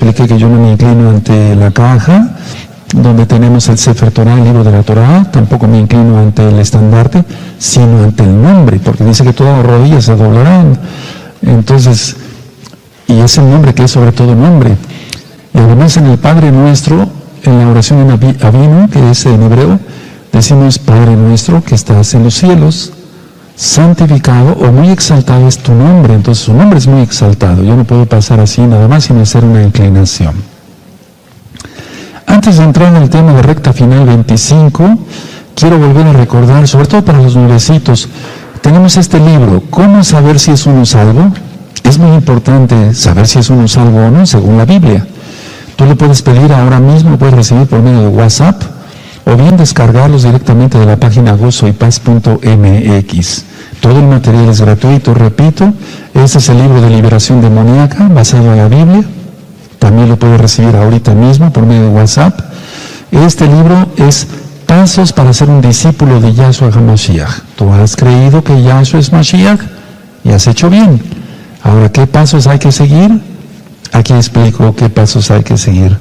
expliqué que yo no me inclino ante la caja donde tenemos el Sefer Torah, el libro de la Torah, tampoco me inclino ante el estandarte, sino ante el nombre, porque dice que todas las rodillas se doblarán. Entonces, y es el nombre que es sobre todo nombre. Y además en el Padre Nuestro, en la oración en Avinu, que es en hebreo, decimos: Padre nuestro que estás en los cielos, santificado o muy exaltado es tu nombre. Entonces su nombre es muy exaltado. Yo no puedo pasar así nada más sin hacer una inclinación. Antes de entrar en el tema de recta final 25, quiero volver a recordar, sobre todo para los nuevecitos, tenemos este libro, ¿Cómo saber si es uno salvo? Es muy importante saber si es uno salvo o no, según la Biblia. Tú lo puedes pedir ahora mismo, lo puedes recibir por medio de WhatsApp, o bien descargarlos directamente de la página gozoypaz.mx. Todo el material es gratuito, repito. Este es el libro de liberación demoníaca, basado en la Biblia. También lo puedes recibir ahorita mismo por medio de WhatsApp. Este libro es Pasos para ser un discípulo de Yahshua HaMashiach. Tú has creído que Yahshua es Mashiach y has hecho bien. Ahora, ¿qué pasos hay que seguir? Aquí explico qué pasos hay que seguir.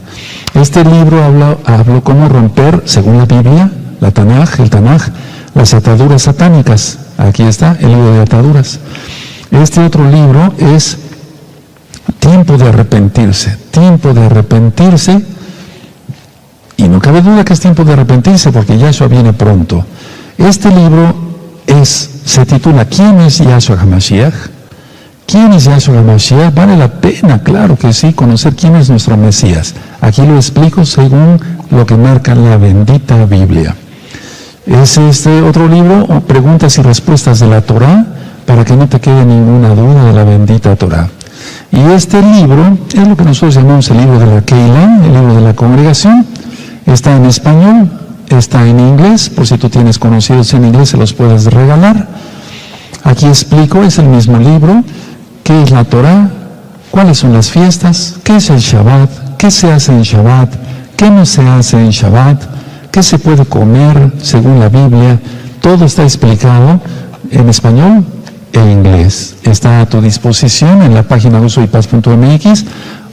Este libro habla cómo romper, según la Biblia, el Tanaj, las ataduras satánicas. Aquí está el libro de ataduras. Este otro libro es tiempo de arrepentirse, y no cabe duda que es tiempo de arrepentirse porque Yahshua viene pronto. Este libro se titula ¿Quién es Yahshua HaMashiach? ¿Quién es Yahshua HaMashiach? Vale la pena, claro que sí, conocer quién es nuestro Mesías. Aquí lo explico según lo que marca la bendita Biblia. Es este otro libro, Preguntas y Respuestas de la Torah, para que no te quede ninguna duda de la bendita Torah. Y este libro es lo que nosotros llamamos el libro de la Keilah, el libro de la congregación. Está en español, está en inglés, por si tú tienes conocidos en inglés se los puedes regalar. Aquí explico, es el mismo libro, qué es la Torah, cuáles son las fiestas, qué es el Shabbat, qué se hace en Shabbat, qué no se hace en Shabbat, qué se puede comer según la Biblia. Todo está explicado en español e inglés. Está a tu disposición en la página gozoypaz.mx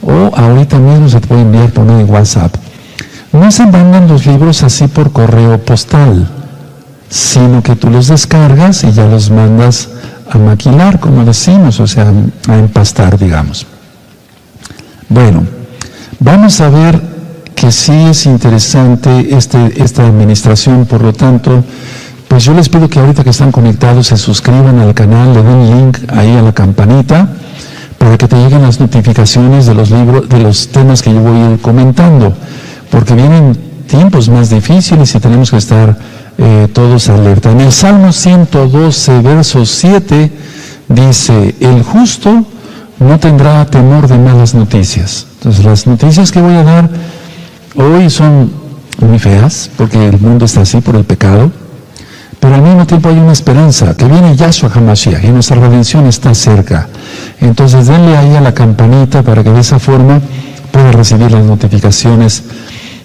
o ahorita mismo se te puede enviar por medio de WhatsApp. No se mandan los libros así por correo postal, sino que tú los descargas y ya los mandas a maquilar, como decimos, o sea, a empastar, digamos. Bueno, vamos a ver que sí es interesante esta administración, por lo tanto, pues yo les pido que ahorita que están conectados se suscriban al canal, le den link ahí a la campanita para que te lleguen las notificaciones de los libros, de los temas que yo voy a ir comentando, porque vienen tiempos más difíciles y tenemos que estar todos alerta. En el Salmo 112, verso 7, dice: el justo no tendrá temor de malas noticias. Entonces las noticias que voy a dar hoy son muy feas, porque el mundo está así por el pecado, pero al mismo tiempo hay una esperanza, que viene Yahshua HaMashiach y nuestra redención está cerca. Entonces denle ahí a la campanita para que de esa forma pueda recibir las notificaciones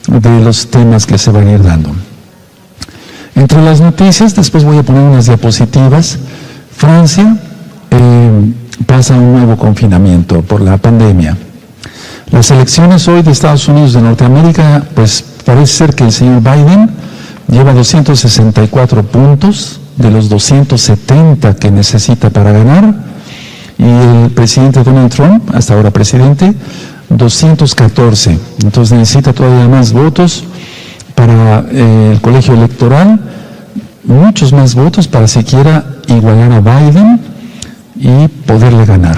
de los temas que se van a ir dando. Entre las noticias, después voy a poner unas diapositivas. Francia pasa un nuevo confinamiento por la pandemia. Las elecciones hoy de Estados Unidos de Norteamérica, pues parece ser que el señor Biden lleva 264 puntos de los 270 que necesita para ganar, y el presidente Donald Trump, hasta ahora presidente, 214. Entonces necesita todavía más votos para el colegio electoral, muchos más votos para siquiera igualar a Biden y poderle ganar.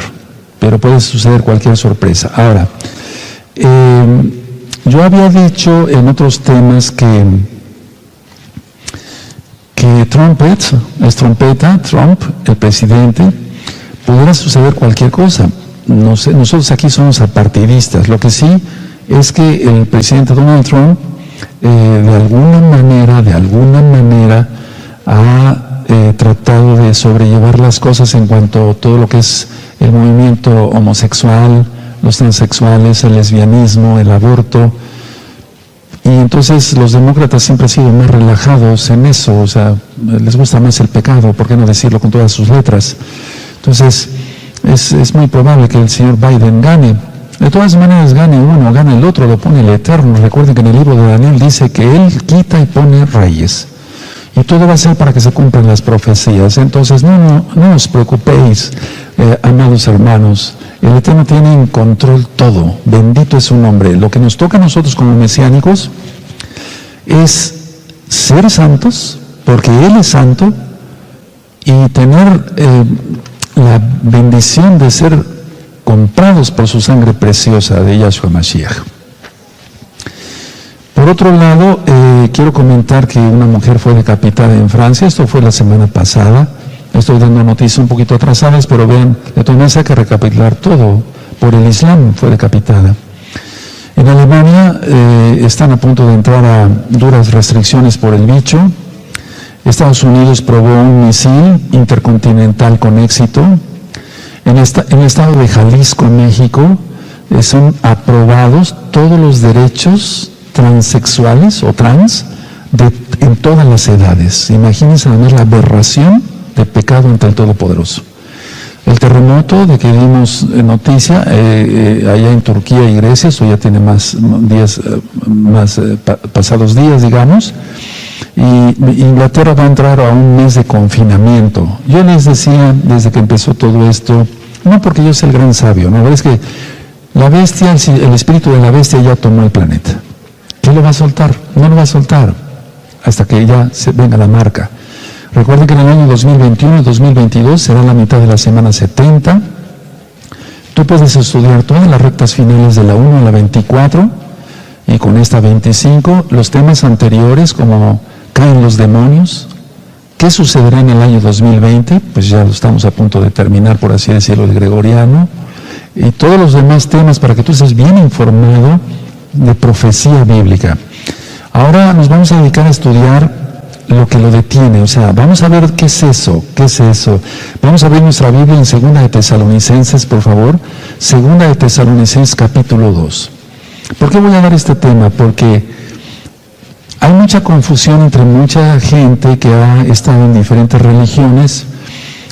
Pero puede suceder cualquier sorpresa. Ahora, yo había dicho en otros temas que Trump, el presidente, pudiera suceder cualquier cosa. No sé, nosotros aquí somos apartidistas. Lo que sí es que el presidente Donald Trump de alguna manera ha tratado de sobrellevar las cosas en cuanto a todo lo que es el movimiento homosexual, los transexuales, el lesbianismo, el aborto. Y entonces los demócratas siempre han sido más relajados en eso, o sea, les gusta más el pecado, ¿por qué no decirlo con todas sus letras? Entonces es muy probable que el señor Biden gane. De todas maneras, gane uno, gane el otro, lo pone el Eterno. Recuerden que en el libro de Daniel dice que Él quita y pone reyes. Y todo va a ser para que se cumplan las profecías. Entonces, no os preocupéis, amados hermanos. El Eterno tiene en control todo. Bendito es su nombre. Lo que nos toca a nosotros como mesiánicos es ser santos, porque Él es santo, y tener la bendición de ser comprados por su sangre preciosa de Yahshua Mashiach. Por otro lado, quiero comentar que una mujer fue decapitada en Francia. Esto fue la semana pasada. Estoy dando noticias un poquito atrasadas, pero vean, de todas maneras hay que recapitular todo. Por el Islam fue decapitada. En Alemania están a punto de entrar a duras restricciones por el bicho. Estados Unidos probó un misil intercontinental con éxito. En el estado de Jalisco, México, son aprobados todos los derechos transexuales o trans en todas las edades. Imagínense además la aberración de pecado ante el Todopoderoso. El terremoto de que dimos noticia allá en Turquía y Grecia, esto ya tiene pasados días, digamos, y Inglaterra va a entrar a un mes de confinamiento. Yo les decía desde que empezó todo esto, no porque yo sea el gran sabio, no, es que la bestia, el espíritu de la bestia ya tomó el planeta. ¿Qué lo va a soltar? No lo va a soltar hasta que ya venga la marca. Recuerden que en el año 2021 y 2022 será la mitad de la semana 70. Tú puedes estudiar todas las rectas finales de la 1 a la 24 y con esta 25 los temas anteriores como caen los demonios, qué sucederá en el año 2020, pues ya lo estamos a punto de terminar, por así decirlo, el gregoriano, y todos los demás temas para que tú estés bien informado de profecía bíblica. Ahora nos vamos a dedicar a estudiar lo que lo detiene, o sea, vamos a ver qué es eso. Vamos a abrir nuestra Biblia en 2 de Tesalonicenses, por favor, 2 de Tesalonicenses capítulo 2. ¿Por qué voy a dar este tema? Porque hay mucha confusión entre mucha gente que ha estado en diferentes religiones,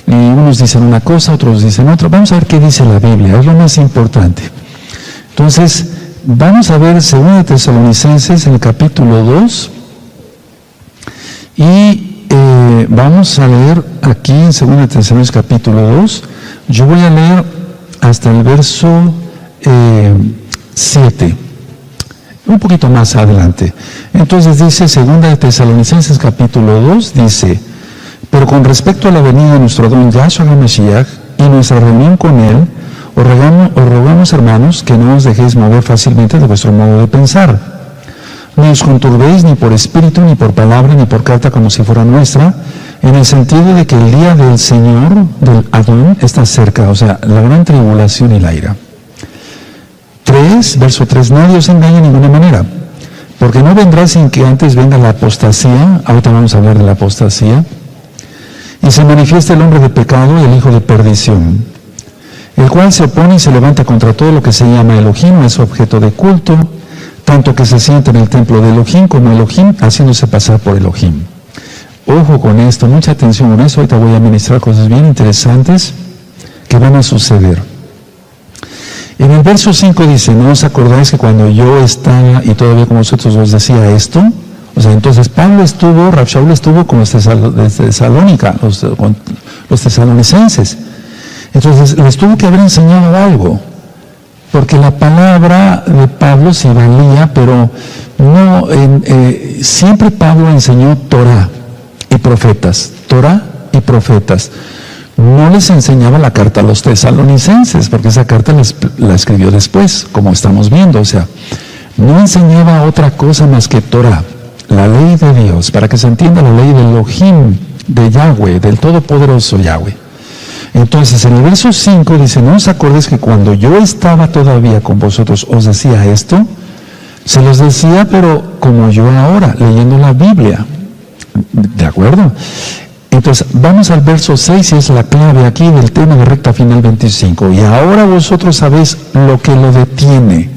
y unos dicen una cosa, otros dicen otra. Vamos a ver qué dice la Biblia, es lo más importante. Entonces, vamos a ver 2 de Tesalonicenses en el capítulo 2, y vamos a leer aquí en 2 de Tesalonicenses capítulo 2, yo voy a leer hasta el verso 7, un poquito más adelante. Entonces dice 2 de Tesalonicenses capítulo 2, dice: pero con respecto a la venida de nuestro don Yahshua HaMashiach y nuestra reunión con Él, os rogamos, hermanos, que no os dejéis mover fácilmente de vuestro modo de pensar. No os conturbéis ni por espíritu, ni por palabra, ni por carta como si fuera nuestra, en el sentido de que el día del Señor, del Adón, está cerca, o sea, la gran tribulación y la ira. 3, verso 3, nadie os engañe de ninguna manera, porque no vendrá sin que antes venga la apostasía, ahorita vamos a hablar de la apostasía, y se manifiesta el hombre de pecado y el hijo de perdición, el cual se opone y se levanta contra todo lo que se llama Elohim, es objeto de culto, tanto que se sienta en el templo de Elohim como Elohim, haciéndose pasar por Elohim. Ojo con esto, mucha atención con eso. Ahorita voy a ministrar cosas bien interesantes que van a suceder. En el verso 5 dice: ¿no os acordáis que cuando yo estaba y todavía con vosotros os decía esto? O sea, entonces Rav Shaul estuvo con los de Tesalónica, los tesalonicenses. Entonces les tuvo que haber enseñado algo, porque la palabra de Pablo sí valía, pero no, siempre Pablo enseñó Torah y profetas, No les enseñaba la carta a los tesalonicenses, porque esa carta la escribió después, como estamos viendo. O sea, no enseñaba otra cosa más que Torah, la ley de Dios, para que se entienda la ley del Elohim, de Yahweh, del Todopoderoso Yahweh. Entonces, en el verso 5 dice: ¿no os acordáis que cuando yo estaba todavía con vosotros os decía esto? Se los decía, pero como yo ahora, leyendo la Biblia. ¿De acuerdo? Entonces, vamos al verso 6, y es la clave aquí del tema de recta final 25. Y ahora vosotros sabéis lo que lo detiene.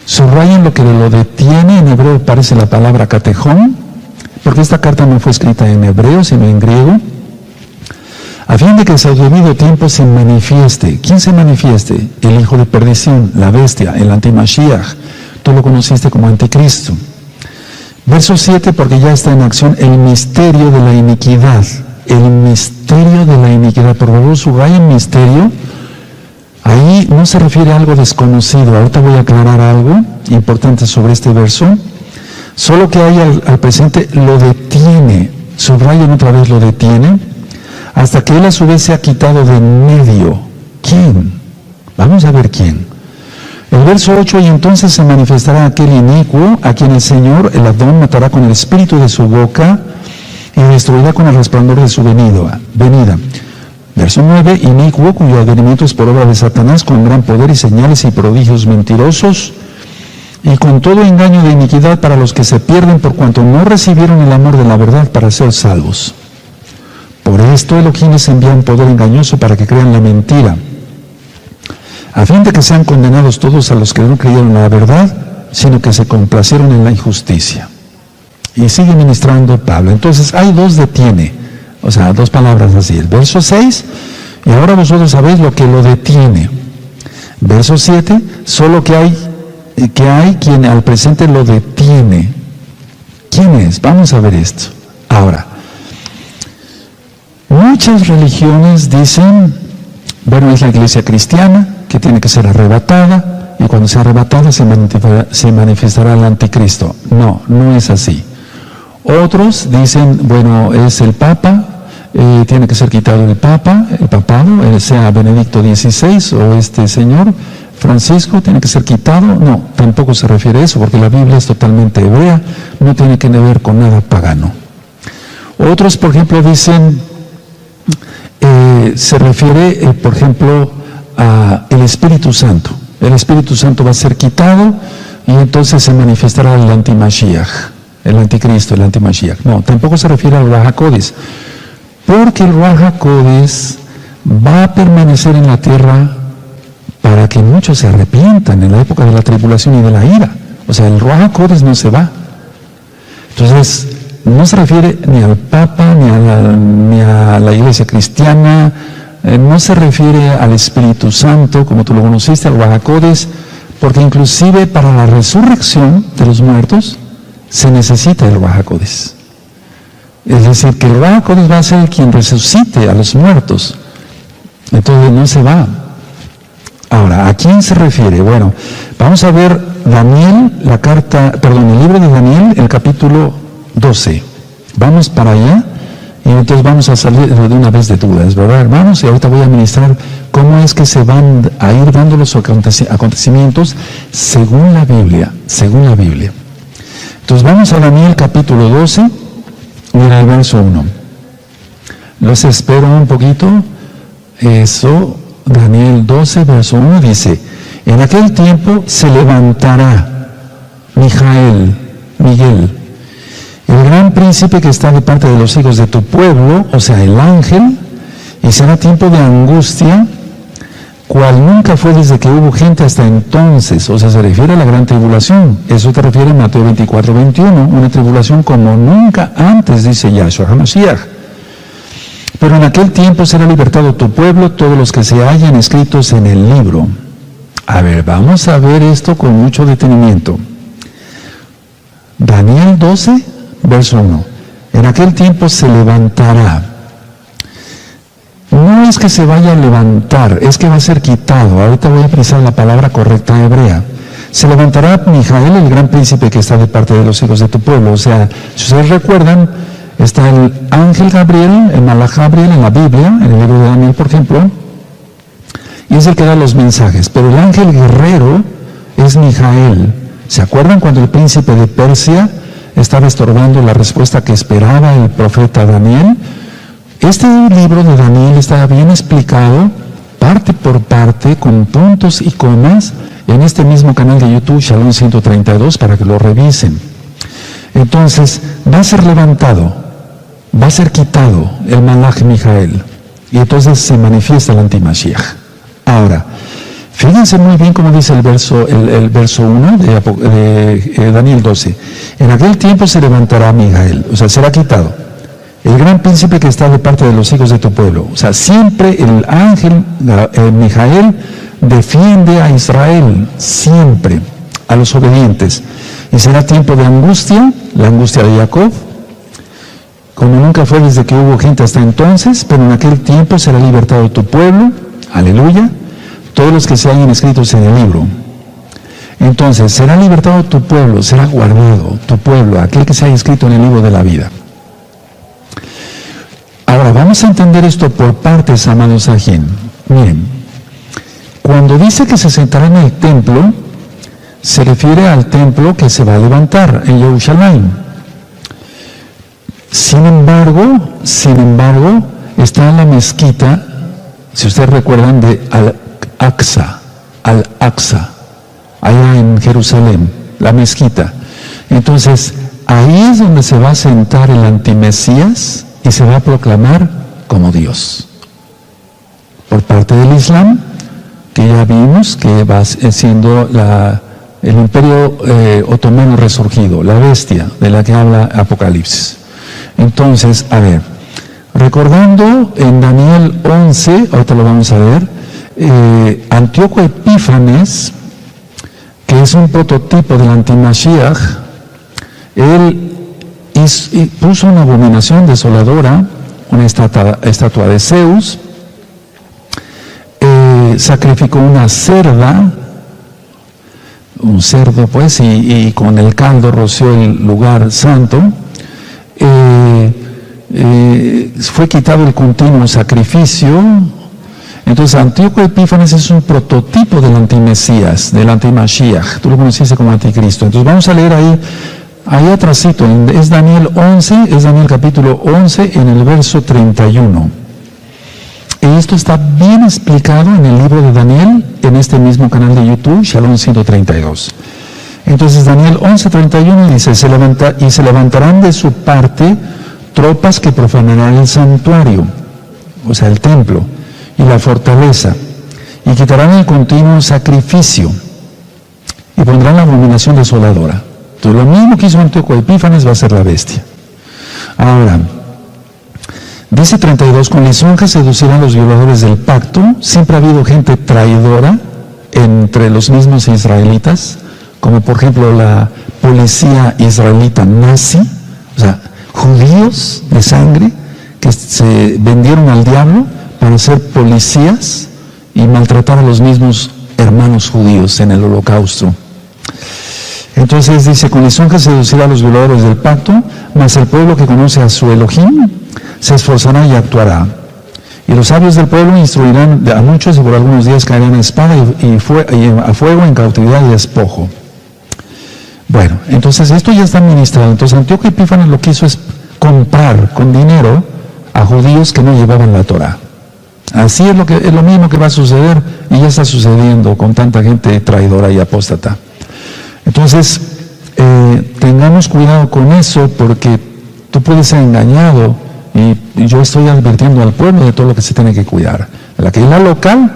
Subrayen lo que lo detiene. En hebreo aparece la palabra catejón, porque esta carta no fue escrita en hebreo, sino en griego. a fin de que a su debido tiempo se manifieste. ¿Quién se manifieste? El hijo de perdición, la bestia, el antimashiach. Tú lo conociste como anticristo. Verso 7, porque ya está en acción el misterio de la iniquidad. El misterio de la iniquidad. Por favor, subraya el misterio. Ahí no se refiere a algo desconocido. Ahorita voy a aclarar algo importante sobre este verso. Solo que hay al presente lo detiene. Subrayen otra vez lo detiene. Hasta que él a su vez se ha quitado de en medio. ¿Quién? Vamos a ver quién. El verso 8, y entonces se manifestará aquel inicuo, a quien el Señor, el Adón, matará con el espíritu de su boca y destruirá con el resplandor de su venida. Verso 9, inicuo, cuyo advenimiento es por obra de Satanás, con gran poder y señales y prodigios mentirosos, y con todo engaño de iniquidad para los que se pierden por cuanto no recibieron el amor de la verdad para ser salvos. Por esto Elohim les envía un poder engañoso para que crean la mentira, a fin de que sean condenados todos a los que no creyeron la verdad, sino que se complacieron en la injusticia. Y sigue ministrando Pablo. Entonces hay dos detiene, o sea, dos palabras así. El verso 6, y ahora vosotros sabéis lo que lo detiene. Verso 7, solo que hay quien al presente lo detiene. ¿Quién es? Vamos a ver esto. Ahora, muchas religiones dicen, bueno, es la iglesia cristiana, que tiene que ser arrebatada, y cuando sea arrebatada se manifestará el anticristo. No, no es así. Otros dicen, bueno, es el Papa, tiene que ser quitado el papado, sea Benedicto XVI o este señor Francisco, tiene que ser quitado. No, tampoco se refiere a eso, porque la Biblia es totalmente hebrea, no tiene que ver con nada pagano. Otros, por ejemplo, dicen, se refiere, por ejemplo, a el Espíritu Santo. El Espíritu Santo va a ser quitado y entonces se manifestará el antimashiach, el anticristo, el antimashiach. No, tampoco se refiere al Ruach HaKodesh, porque el Ruach HaKodesh va a permanecer en la tierra para que muchos se arrepientan en la época de la tribulación y de la ira. O sea, el Ruach HaKodesh no se va. Entonces, no se refiere ni al Papa, ni a la iglesia cristiana, no se refiere al Espíritu Santo, como tú lo conociste, al Ruach HaKodesh, porque inclusive para la resurrección de los muertos se necesita el Ruach HaKodesh. Es decir, que el Ruach HaKodesh va a ser quien resucite a los muertos. Entonces no se va. Ahora, ¿a quién se refiere? Bueno, vamos a ver Daniel, el libro de Daniel, el capítulo 12. Vamos para allá. Y entonces vamos a salir de una vez de dudas, ¿verdad, hermanos? Y ahorita voy a ministrar cómo es que se van a ir dando los acontecimientos según la Biblia, Entonces vamos a Daniel capítulo 12, mira el verso 1. Los espero un poquito. Eso, Daniel 12, verso 1 dice, en aquel tiempo se levantará Miguel, el gran príncipe que está de parte de los hijos de tu pueblo, o sea, el ángel, y será tiempo de angustia, cual nunca fue desde que hubo gente hasta entonces. O sea, se refiere a la gran tribulación. Eso te refiere en Mateo 24, 21, una tribulación como nunca antes, dice Yahshua HaMashiach. Pero en aquel tiempo será libertado tu pueblo, todos los que se hallen escritos en el libro. A ver, vamos a ver esto con mucho detenimiento. Daniel 12, verso 1. En aquel tiempo se levantará. No es que se vaya a levantar, es que va a ser quitado. Ahorita voy a precisar la palabra correcta hebrea. Se levantará Mijael, el gran príncipe que está de parte de los hijos de tu pueblo. O sea, si ustedes recuerdan, está el ángel Gabriel, el Malach Gabriel en la Biblia, en el libro de Daniel, por ejemplo, y es el que da los mensajes. Pero el ángel guerrero es Mijael. ¿Se acuerdan cuando el príncipe de Persia estaba estorbando la respuesta que esperaba el profeta Daniel? Este libro de Daniel está bien explicado, parte por parte, con puntos y comas, en este mismo canal de YouTube, Shalom 132, para que lo revisen. Entonces, va a ser levantado, va a ser quitado el Malach Mijael, y entonces se manifiesta el antimashiach. Ahora, fíjense muy bien cómo dice el verso 1 de Daniel 12. En aquel tiempo se levantará Mijael, o sea, será quitado. el gran príncipe que está de parte de los hijos de tu pueblo. O sea, siempre el ángel Mijael defiende a Israel, siempre, a los obedientes. Y será tiempo de angustia, la angustia de Jacob, como nunca fue desde que hubo gente hasta entonces, pero en aquel tiempo será libertado tu pueblo, aleluya, todos los que se hayan escritos en el libro. Entonces, será libertado tu pueblo, será guardado tu pueblo, aquel que se haya escrito en el libro de la vida. Ahora, vamos a entender esto por partes, amados Ajín. Miren, cuando dice que se sentará en el templo, se refiere al templo que se va a levantar en Jerusalén. Sin embargo, está en la mezquita, si ustedes recuerdan, de Al-Aqsa, allá en Jerusalén, la mezquita. Entonces, ahí es donde se va a sentar el antimesías y se va a proclamar como Dios. Por parte del Islam, que ya vimos que va siendo el imperio otomano resurgido, la bestia de la que habla Apocalipsis. Entonces, a ver, recordando en Daniel 11, ahorita lo vamos a ver, Antíoco Epífanes, que es un prototipo del antimashiach, él puso una abominación desoladora, una estatua de Zeus, sacrificó una cerda, un cerdo pues, y con el caldo roció el lugar santo. Fue quitado el continuo sacrificio. Entonces Antíoco Epífanes es un prototipo del antimesías, del antimashiach. Tú lo conociste como anticristo. Entonces vamos a leer ahí atrásito, es Daniel 11, es Daniel capítulo 11 en el verso 31. Y esto está bien explicado en el libro de Daniel, en este mismo canal de YouTube, Shalom 132. Entonces Daniel 11:31 dice, se levantarán de su parte tropas que profanarán el santuario, o sea el templo, y la fortaleza, y quitarán el continuo sacrificio, y pondrán la abominación desoladora. Entonces lo mismo que hizo Antíoco Epífanes va a ser la bestia. Ahora, dice 32, con lisonjas seducirán los violadores del pacto. Siempre ha habido gente traidora entre los mismos israelitas, como por ejemplo la policía israelita nazi, o sea, judíos de sangre que se vendieron al diablo para ser policías y maltratar a los mismos hermanos judíos en el holocausto. Entonces dice, con lisonjas seducirá a los violadores del pacto, mas el pueblo que conoce a su Elohim se esforzará y actuará. Y los sabios del pueblo instruirán a muchos y por algunos días caerán a espada y a fuego, en cautividad y despojo. Bueno, entonces esto ya está administrado. Entonces Antíoco Epífanes lo que hizo es comprar con dinero a judíos que no llevaban la Torah. Así es lo mismo que va a suceder y ya está sucediendo con tanta gente traidora y apóstata. Entonces, tengamos cuidado con eso porque tú puedes ser engañado y yo estoy advirtiendo al pueblo de todo lo que se tiene que cuidar. De la Keilah local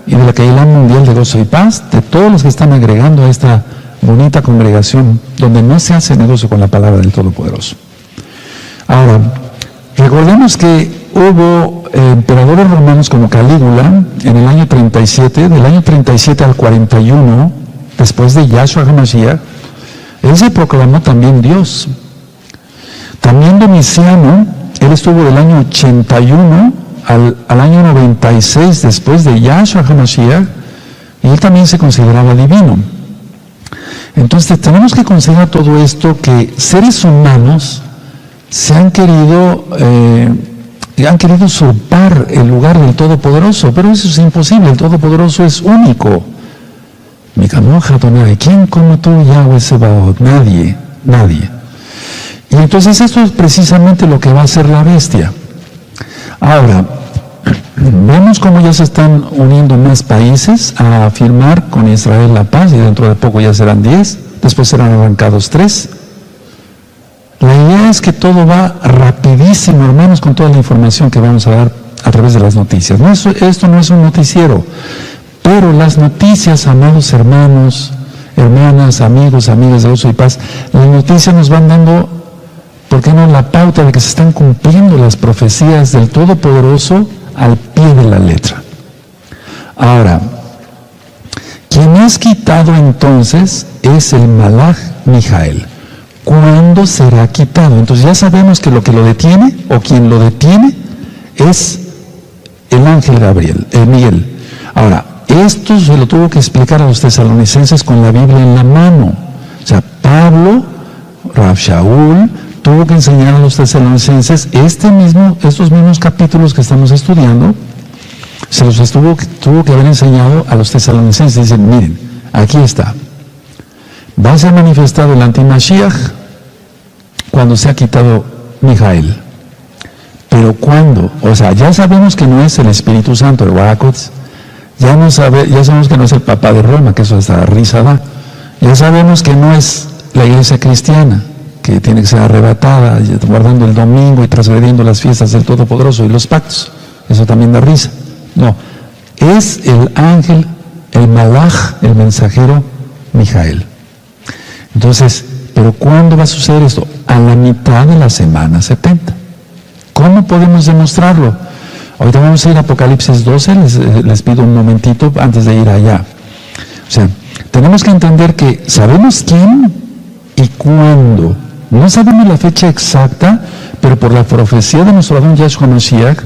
y de la Keilah mundial de gozo y paz, de todos los que están agregando a esta bonita congregación donde no se hace negocio con la palabra del Todopoderoso. Ahora, recordemos que hubo emperadores romanos como Calígula en el año 37, del año 37 al 41, después de Yahshua HaMashiach, él se proclamó también Dios. También Domiciano, él estuvo del año 81 al año 96 después de Yahshua HaMashiach, y él también se consideraba divino. Entonces tenemos que considerar todo esto, que seres humanos se han querido usurpar el lugar del Todopoderoso, pero eso es imposible, el Todopoderoso es único. ¿Quién como tú, Yahweh Sebaot? Nadie. Y entonces esto es precisamente lo que va a hacer la bestia. Ahora, vemos cómo ya se están uniendo más países a firmar con Israel la paz, y dentro de poco ya serán 10, después serán arrancados 3. La idea es que todo va rapidísimo, hermanos, con toda la información que vamos a dar a través de las noticias. Esto no es un noticiero, pero las noticias, amados hermanos, hermanas, amigos, amigas de gozo y paz, las noticias nos van dando ¿por qué no la pauta de que se están cumpliendo las profecías del Todopoderoso al pie de la letra? Ahora, quien es quitado entonces es el Malaj Mijael. ¿Cuándo será quitado? Entonces ya sabemos que lo que lo detiene, o quien lo detiene, es el ángel Miguel. Ahora, esto se lo tuvo que explicar a los tesalonicenses con la Biblia en la mano. O sea, Pablo, Rav Shaul, tuvo que enseñar a los tesalonicenses estos mismos capítulos que estamos estudiando, se los tuvo que haber enseñado a los tesalonicenses. Dicen, miren, aquí está. Va a ser manifestado el antimashiach cuando se ha quitado Mijael. Pero ¿cuándo? O sea, ya sabemos que no es el Espíritu Santo, el Warakots. Ya sabemos que no es el Papa de Roma, que eso hasta risa da. Ya sabemos que no es la iglesia cristiana, que tiene que ser arrebatada, guardando el domingo y transgrediendo las fiestas del Todopoderoso y los pactos. Eso también da risa. No, es el ángel, el Malaj, el mensajero Mijael. Entonces, ¿pero cuándo va a suceder esto? A la mitad de la semana 70. ¿Cómo podemos demostrarlo? Ahorita vamos a ir a Apocalipsis 12, les pido un momentito antes de ir allá. O sea, tenemos que entender que sabemos quién y cuándo. No sabemos la fecha exacta, pero por la profecía de nuestro Adón Yahshua Mashiach,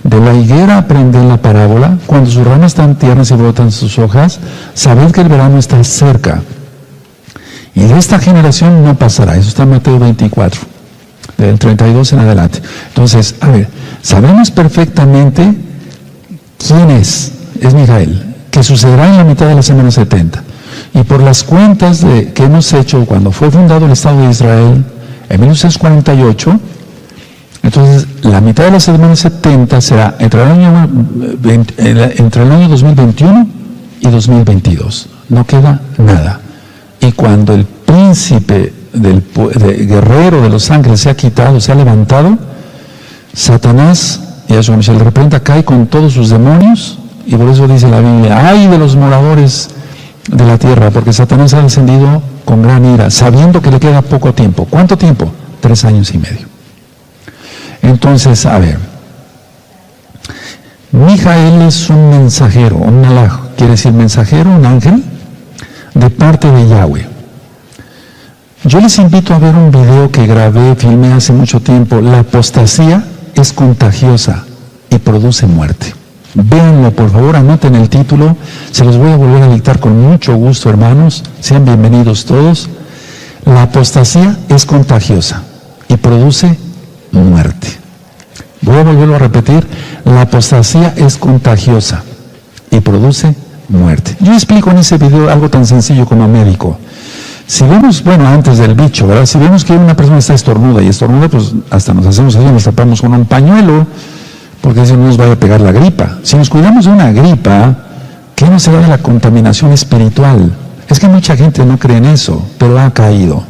de la higuera aprended la parábola, cuando sus ramas están tiernas y brotan sus hojas, sabed que el verano está cerca. Y de esta generación no pasará. Eso está en Mateo 24, del 32 en adelante. Entonces, a ver, sabemos perfectamente quién es Mijael, que sucederá en la mitad de la semana 70. Y por las cuentas que hemos hecho cuando fue fundado el Estado de Israel, en 1948, entonces la mitad de la semana 70 será entre el año 2021 y 2022. No queda nada. Y cuando el príncipe guerrero de los ángeles se ha quitado, se ha levantado, Satanás, Yahshua Mashiach de repente cae con todos sus demonios, y por eso dice la Biblia, ¡ay de los moradores de la tierra! Porque Satanás ha descendido con gran ira, sabiendo que le queda poco tiempo. ¿Cuánto tiempo? 3 años y medio. Entonces, a ver, Mijael es un mensajero, un malaj, quiere decir mensajero, un ángel, de parte de Yahweh. Yo les invito a ver un video que filmé hace mucho tiempo. La apostasía es contagiosa y produce muerte. Véanlo, por favor, anoten el título. Se los voy a volver a dictar con mucho gusto, hermanos. Sean bienvenidos todos. La apostasía es contagiosa y produce muerte. Voy a volverlo a repetir. La apostasía es contagiosa y produce muerte. Yo explico en ese video algo tan sencillo como médico. Si vemos, antes del bicho, ¿verdad? Si vemos que una persona está estornuda, pues hasta nos hacemos así, nos tapamos con un pañuelo, porque así no nos vaya a pegar la gripa. Si nos cuidamos de una gripa, ¿qué no será de la contaminación espiritual? Es que mucha gente no cree en eso, pero ha caído.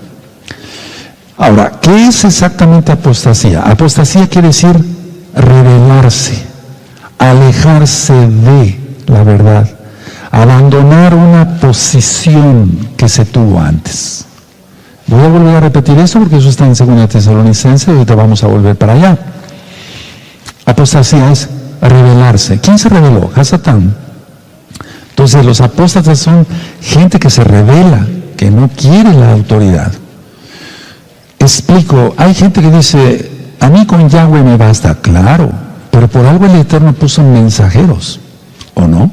Ahora, ¿qué es exactamente apostasía? Apostasía quiere decir rebelarse, alejarse de la verdad, abandonar una posición que se tuvo antes. Voy a volver a repetir eso porque eso está en 2 Tesalonicenses y ahorita vamos a volver para allá. Apostasía es rebelarse. ¿Quién se rebeló? Hasatán. Entonces los apóstatas son gente que se rebela, que no quiere la autoridad. Explico, hay gente que dice, a mí con Yahweh me basta. Claro, pero por algo el Eterno puso mensajeros, ¿o no?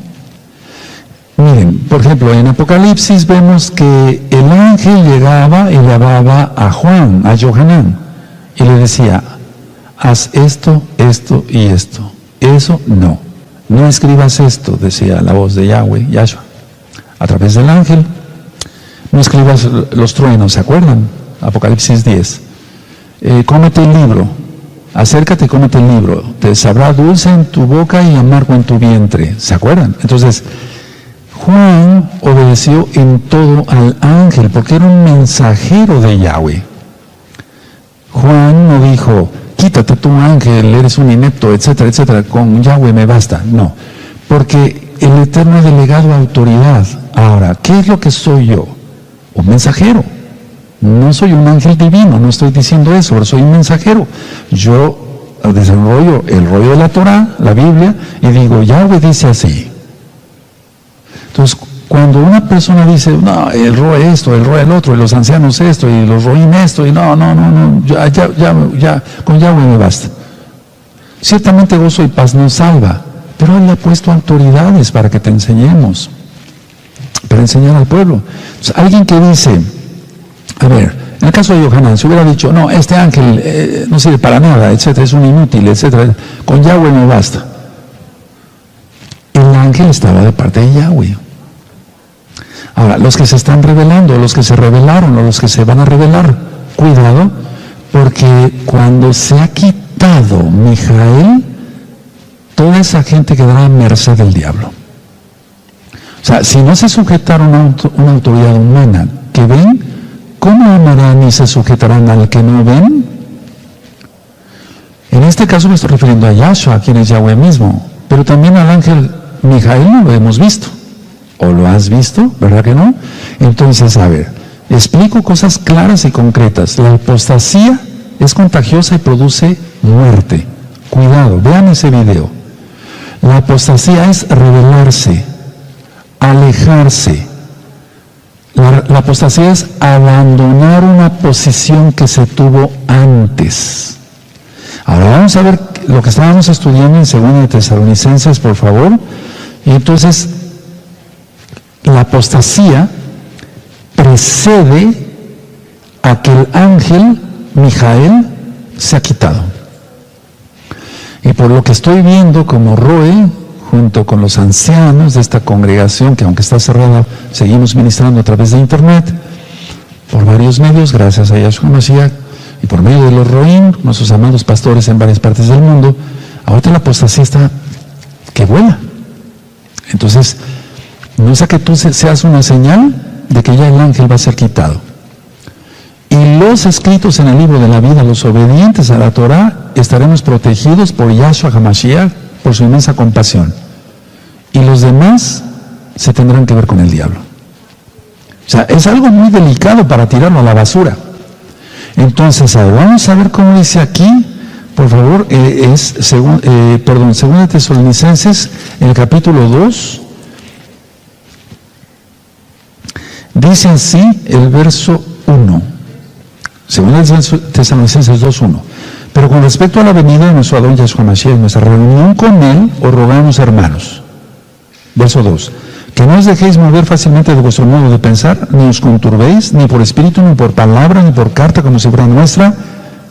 Miren, por ejemplo, en Apocalipsis vemos que el ángel llegaba y le hablaba a Juan, a Yohanan, y le decía, haz esto, esto y esto. Eso no. No escribas esto, decía la voz de Yahweh, Yahshua, a través del ángel. No escribas los truenos, ¿se acuerdan? Apocalipsis 10. Cómete el libro. Acércate y cómete el libro. Te sabrá dulce en tu boca y amargo en tu vientre. ¿Se acuerdan? Entonces, Juan obedeció en todo al ángel porque era un mensajero de Yahweh. Juan no dijo, quítate tú ángel, eres un inepto, etcétera, etcétera, con Yahweh me basta. No, porque el Eterno ha delegado autoridad. Ahora, ¿qué es lo que soy yo? Un mensajero. No soy un ángel divino, no estoy diciendo eso, pero soy un mensajero. Yo desarrollo el rollo de la Torah, la Biblia, y digo, Yahweh dice así. Entonces, cuando una persona dice, no, el Roe esto, el Roe el otro, y los ancianos esto, y los Roim esto, y no, ya, con Yahweh me basta. Ciertamente gozo y paz nos salva, pero Él le ha puesto autoridades para que te enseñemos, para enseñar al pueblo. Entonces, alguien que dice, a ver, en el caso de Yohanan, si hubiera dicho, no, este ángel no sirve para nada, etcétera, es un inútil, etcétera, con Yahweh me basta. El ángel estaba de parte de Yahweh. Ahora, los que se están revelando, los que se revelaron, o los que se van a revelar, cuidado, porque cuando se ha quitado Mijael, toda esa gente quedará a merced del diablo. O sea, si no se sujetaron a una autoridad humana que ven, ¿cómo amarán y se sujetarán al que no ven? En este caso me estoy refiriendo a Yahshua, quien es Yahweh mismo, pero también al ángel Mijael no lo hemos visto. ¿O lo has visto? ¿Verdad que no? Entonces, a ver, explico cosas claras y concretas. La apostasía es contagiosa y produce muerte. Cuidado, vean ese video. La apostasía es rebelarse, alejarse. La apostasía es abandonar una posición que se tuvo antes. Ahora vamos a ver lo que estábamos estudiando en 2 de Tesalonicenses, por favor. Y entonces, la apostasía precede a que el ángel Mijael se ha quitado. Y por lo que estoy viendo como Roe, junto con los ancianos de esta congregación, que aunque está cerrada, seguimos ministrando a través de internet, por varios medios, gracias a Yahshua Mashiach, y por medio de los Roim, nuestros amados pastores en varias partes del mundo, ahorita la apostasía está que vuela. Entonces, no sea que tú seas una señal de que ya el ángel va a ser quitado. Y los escritos en el libro de la vida, los obedientes a la Torah, estaremos protegidos por Yahshua HaMashiach, por su inmensa compasión. Y los demás se tendrán que ver con el diablo. O sea, es algo muy delicado para tirarlo a la basura. Entonces, vamos a ver cómo dice aquí, por favor, 2 de Tesalonicenses, en el capítulo 2, dice así el verso 1, 2 de Tesalonicenses 2:1. Pero con respecto a la venida de nuestro Adón Yahshua Mashiach, nuestra reunión con Él, os rogamos, hermanos. Verso 2. Que no os dejéis mover fácilmente de vuestro modo de pensar, ni os conturbéis, ni por espíritu, ni por palabra, ni por carta, como si fuera nuestra,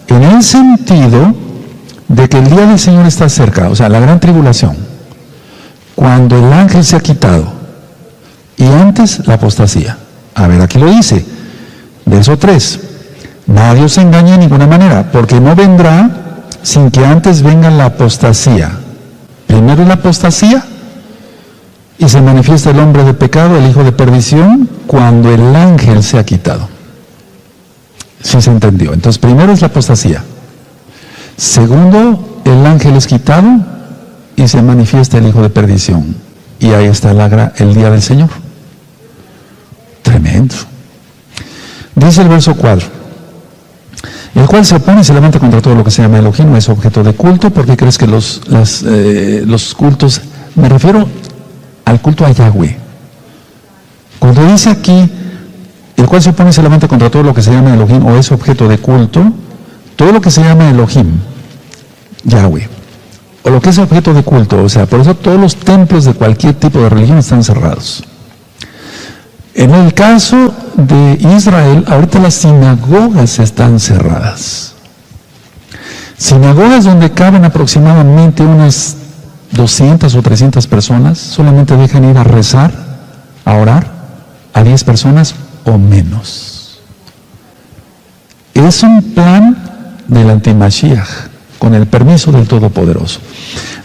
en el sentido de que el día del Señor está cerca, o sea, la gran tribulación, cuando el ángel se ha quitado, y antes la apostasía. A ver, aquí lo dice, verso 3. Nadie os engañe de ninguna manera, porque no vendrá sin que antes venga la apostasía. Primero la apostasía, y se manifiesta el hombre de pecado, el hijo de perdición, cuando el ángel se ha quitado. ¿Sí se entendió? Entonces, primero es la apostasía. Segundo, el ángel es quitado y se manifiesta el hijo de perdición. Y ahí está el día del Señor. Tremendo. Dice el verso 4. El cual se opone y se levanta contra todo lo que se llama Elohim, es objeto de culto. ¿Por qué crees que los cultos, me refiero al culto a Yahweh? Cuando dice aquí, el cual se opone y se levanta contra todo lo que se llama Elohim o es objeto de culto, todo lo que se llama Elohim, Yahweh, o lo que es objeto de culto, o sea, por eso todos los templos de cualquier tipo de religión están cerrados. En el caso de Israel, ahorita las sinagogas están cerradas. Sinagogas donde caben aproximadamente unas 200 o 300 personas, solamente dejan ir a rezar, a orar, a 10 personas o menos. Es un plan del antimashiach, con el permiso del Todopoderoso.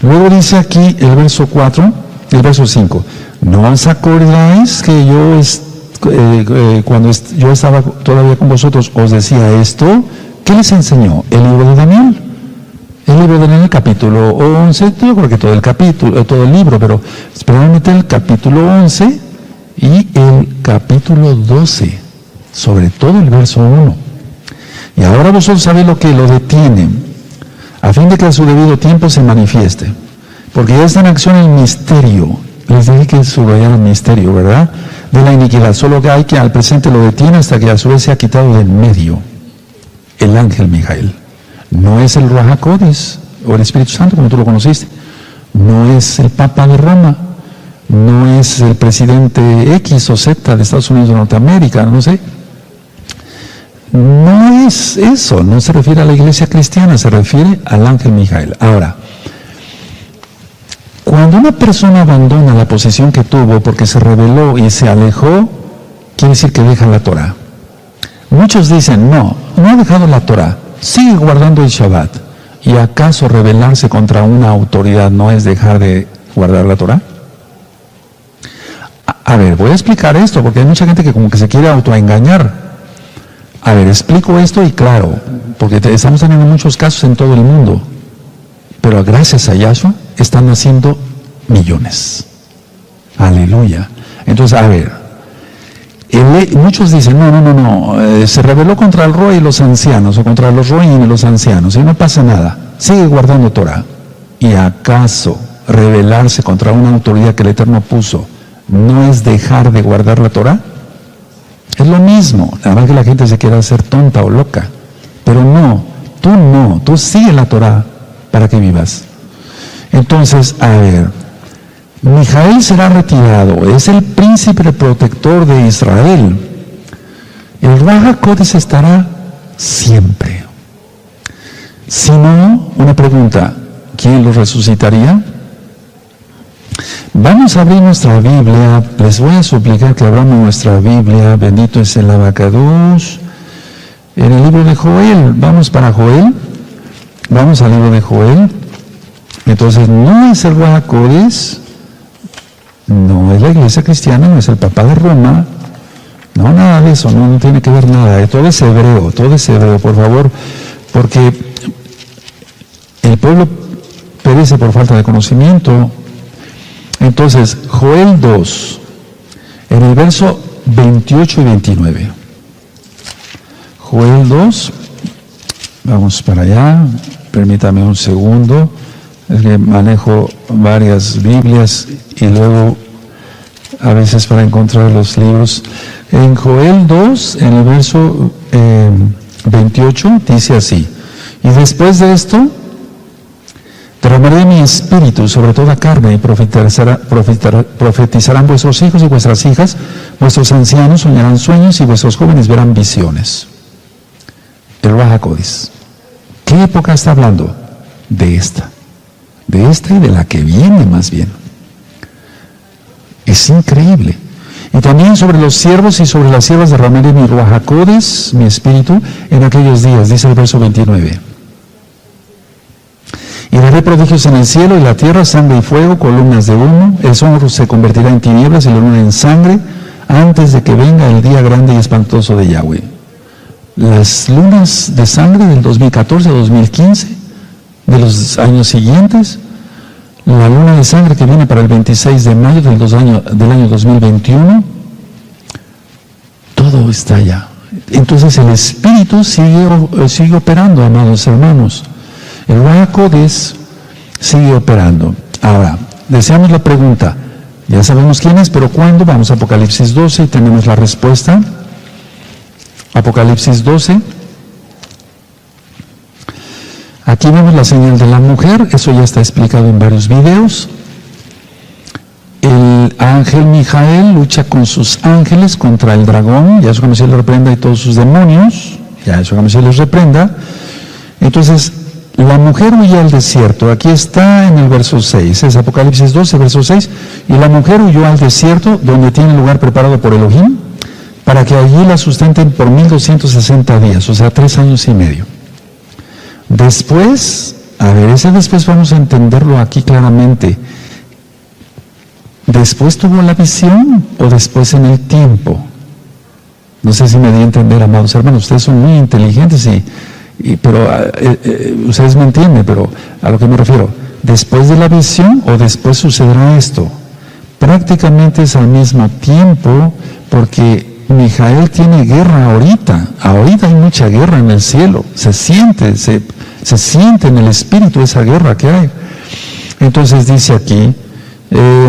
Luego dice aquí el verso 4, el verso 5. ¿No os acordáis que cuando yo estaba todavía con vosotros os decía esto? ¿Qué les enseñó? El libro de Daniel. El libro de Daniel, capítulo 11, yo creo que todo el libro, pero especialmente el capítulo 11 y el capítulo 12 sobre todo el verso 1. Y ahora vosotros sabéis lo que lo detiene, a fin de que a su debido tiempo se manifieste. Porque ya está en acción el misterio. Les dije que subrayar el misterio, ¿verdad? De la iniquidad. Solo que hay que al presente lo detiene hasta que a su vez se ha quitado de en medio el ángel Mijael. No es el Ruach HaKodesh o el Espíritu Santo como tú lo conociste. No es el Papa de Roma. No es el presidente X o Z de Estados Unidos de Norteamérica, no sé. No es eso, no se refiere a la iglesia cristiana, se refiere al ángel Mijael. Ahora, cuando una persona abandona la posición que tuvo porque se rebeló y se alejó, quiere decir que deja la Torah. Muchos dicen, no ha dejado la Torah, sigue guardando el Shabbat. ¿Y acaso rebelarse contra una autoridad no es dejar de guardar la Torah? A ver, voy a explicar esto porque hay mucha gente que como que se quiere autoengañar. A ver, explico esto y claro, porque estamos teniendo muchos casos en todo el mundo, pero gracias a Yahshua están naciendo millones. Aleluya. Entonces, a ver, muchos dicen, se rebeló contra el Roy y los ancianos, o contra los Roy y los ancianos, y no pasa nada, sigue guardando Torah. ¿Y acaso rebelarse contra una autoridad que el Eterno puso no es dejar de guardar la Torah? Es lo mismo, nada más que la gente se quiera hacer tonta o loca. Pero no, tú sigue la Torah para que vivas. Entonces, a ver, Mijael será retirado, es el príncipe protector de Israel. El Ruach HaKodesh estará siempre. Si no, una pregunta, ¿quién lo resucitaría? Vamos a abrir nuestra Biblia, les voy a suplicar que abramos nuestra Biblia, bendito es el Abacadush, en el libro de Joel, vamos para Joel, vamos al libro de Joel. Entonces no es el Ruach HaKodesh, no es la iglesia cristiana, no es el Papa de Roma, no, nada de eso, no tiene que ver nada, todo es hebreo, por favor, porque el pueblo perece por falta de conocimiento. Entonces, Joel 2, en el verso 28 y 29. Joel 2, vamos para allá, permítame un segundo, es que manejo varias Biblias y luego a veces para encontrar los libros. En Joel 2, en el verso 28, dice así, y después de esto, derramaré mi espíritu sobre toda carne y profetizarán vuestros hijos y vuestras hijas, vuestros ancianos soñarán sueños y vuestros jóvenes verán visiones. El Ruach HaKodesh. ¿Qué época está hablando? De esta y de la que viene más bien. Es increíble. Y también sobre los siervos y sobre las siervas derramaré mi Ruach HaKodesh, mi espíritu, en aquellos días, dice el verso 29. Y daré prodigios en el cielo y la tierra, sangre y fuego, columnas de humo, el sol se convertirá en tinieblas y la luna en sangre, antes de que venga el día grande y espantoso de Yahweh. Las lunas de sangre del 2014 a 2015, de los años siguientes, la luna de sangre que viene para el 26 de mayo del año 2021, todo está allá. Entonces el Espíritu sigue operando, amados hermanos. El Ruach HaKodesh sigue operando. Ahora, deseamos la pregunta, ya sabemos quién es, pero ¿cuándo? Vamos a Apocalipsis 12 y tenemos la respuesta. Apocalipsis 12. Aquí vemos la señal de la mujer, eso ya está explicado en varios videos. El ángel Mijael lucha con sus ángeles contra el dragón, Yahshua HaMashiach le reprenda y todos sus demonios, Yahshua HaMashiach les reprenda. Entonces, la mujer huyó al desierto, aquí está en el verso 6, es Apocalipsis 12, verso 6, y la mujer huyó al desierto donde tiene lugar preparado por Elohim, para que allí la sustenten por 1260 días, o sea, 3 años y medio. Después, a ver, ese después vamos a entenderlo aquí claramente. ¿Después tuvo la visión o después en el tiempo? No sé si me di a entender, amados hermanos, ustedes son muy inteligentes pero ustedes me entienden, pero a lo que me refiero, ¿después de la visión o después sucederá esto? Prácticamente es al mismo tiempo, porque Mijael tiene guerra ahorita hay mucha guerra en el cielo, se siente en el espíritu esa guerra que hay. Entonces dice aquí,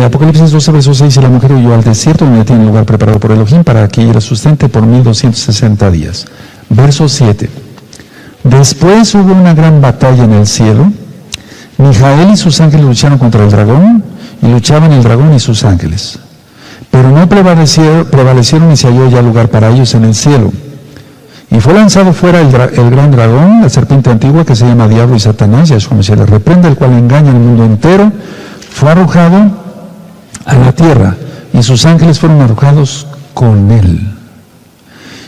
Apocalipsis 12, verso 6, y la mujer huyó al desierto donde tiene lugar preparado por Elohim para que ella sustente por 1260 días. Verso 7. Después hubo una gran batalla en el cielo. Mijael y sus ángeles lucharon contra el dragón, y luchaban el dragón y sus ángeles. Pero no prevalecieron y se halló ya lugar para ellos en el cielo. Y fue lanzado fuera el gran dragón, la serpiente antigua que se llama Diablo y Satanás, Yahshua Mashiach le reprende, el cual engaña al mundo entero. Fue arrojado a la tierra y sus ángeles fueron arrojados con él.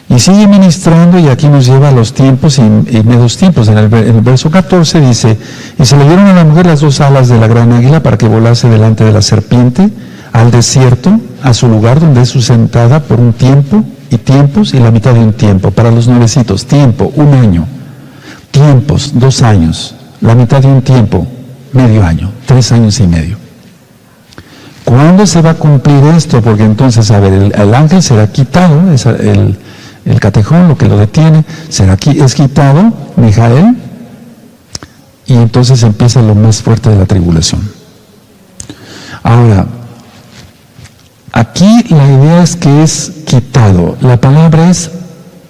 Y sigue ministrando, y aquí nos lleva a los tiempos y medios tiempos. En el verso 14 dice, y se le dieron a la mujer las dos alas de la gran águila para que volase delante de la serpiente al desierto, a su lugar donde es sustentada por un tiempo y tiempos y la mitad de un tiempo. Para los nuevecitos, tiempo, 1 año, tiempos, 2 años, la mitad de un tiempo, medio año, 3 años y medio. ¿Cuándo se va a cumplir esto? Porque entonces, a ver, el ángel será quitado, el catejón, lo que lo detiene, es quitado, Mijael, y entonces empieza lo más fuerte de la tribulación. Ahora, aquí la idea es que es quitado. La palabra es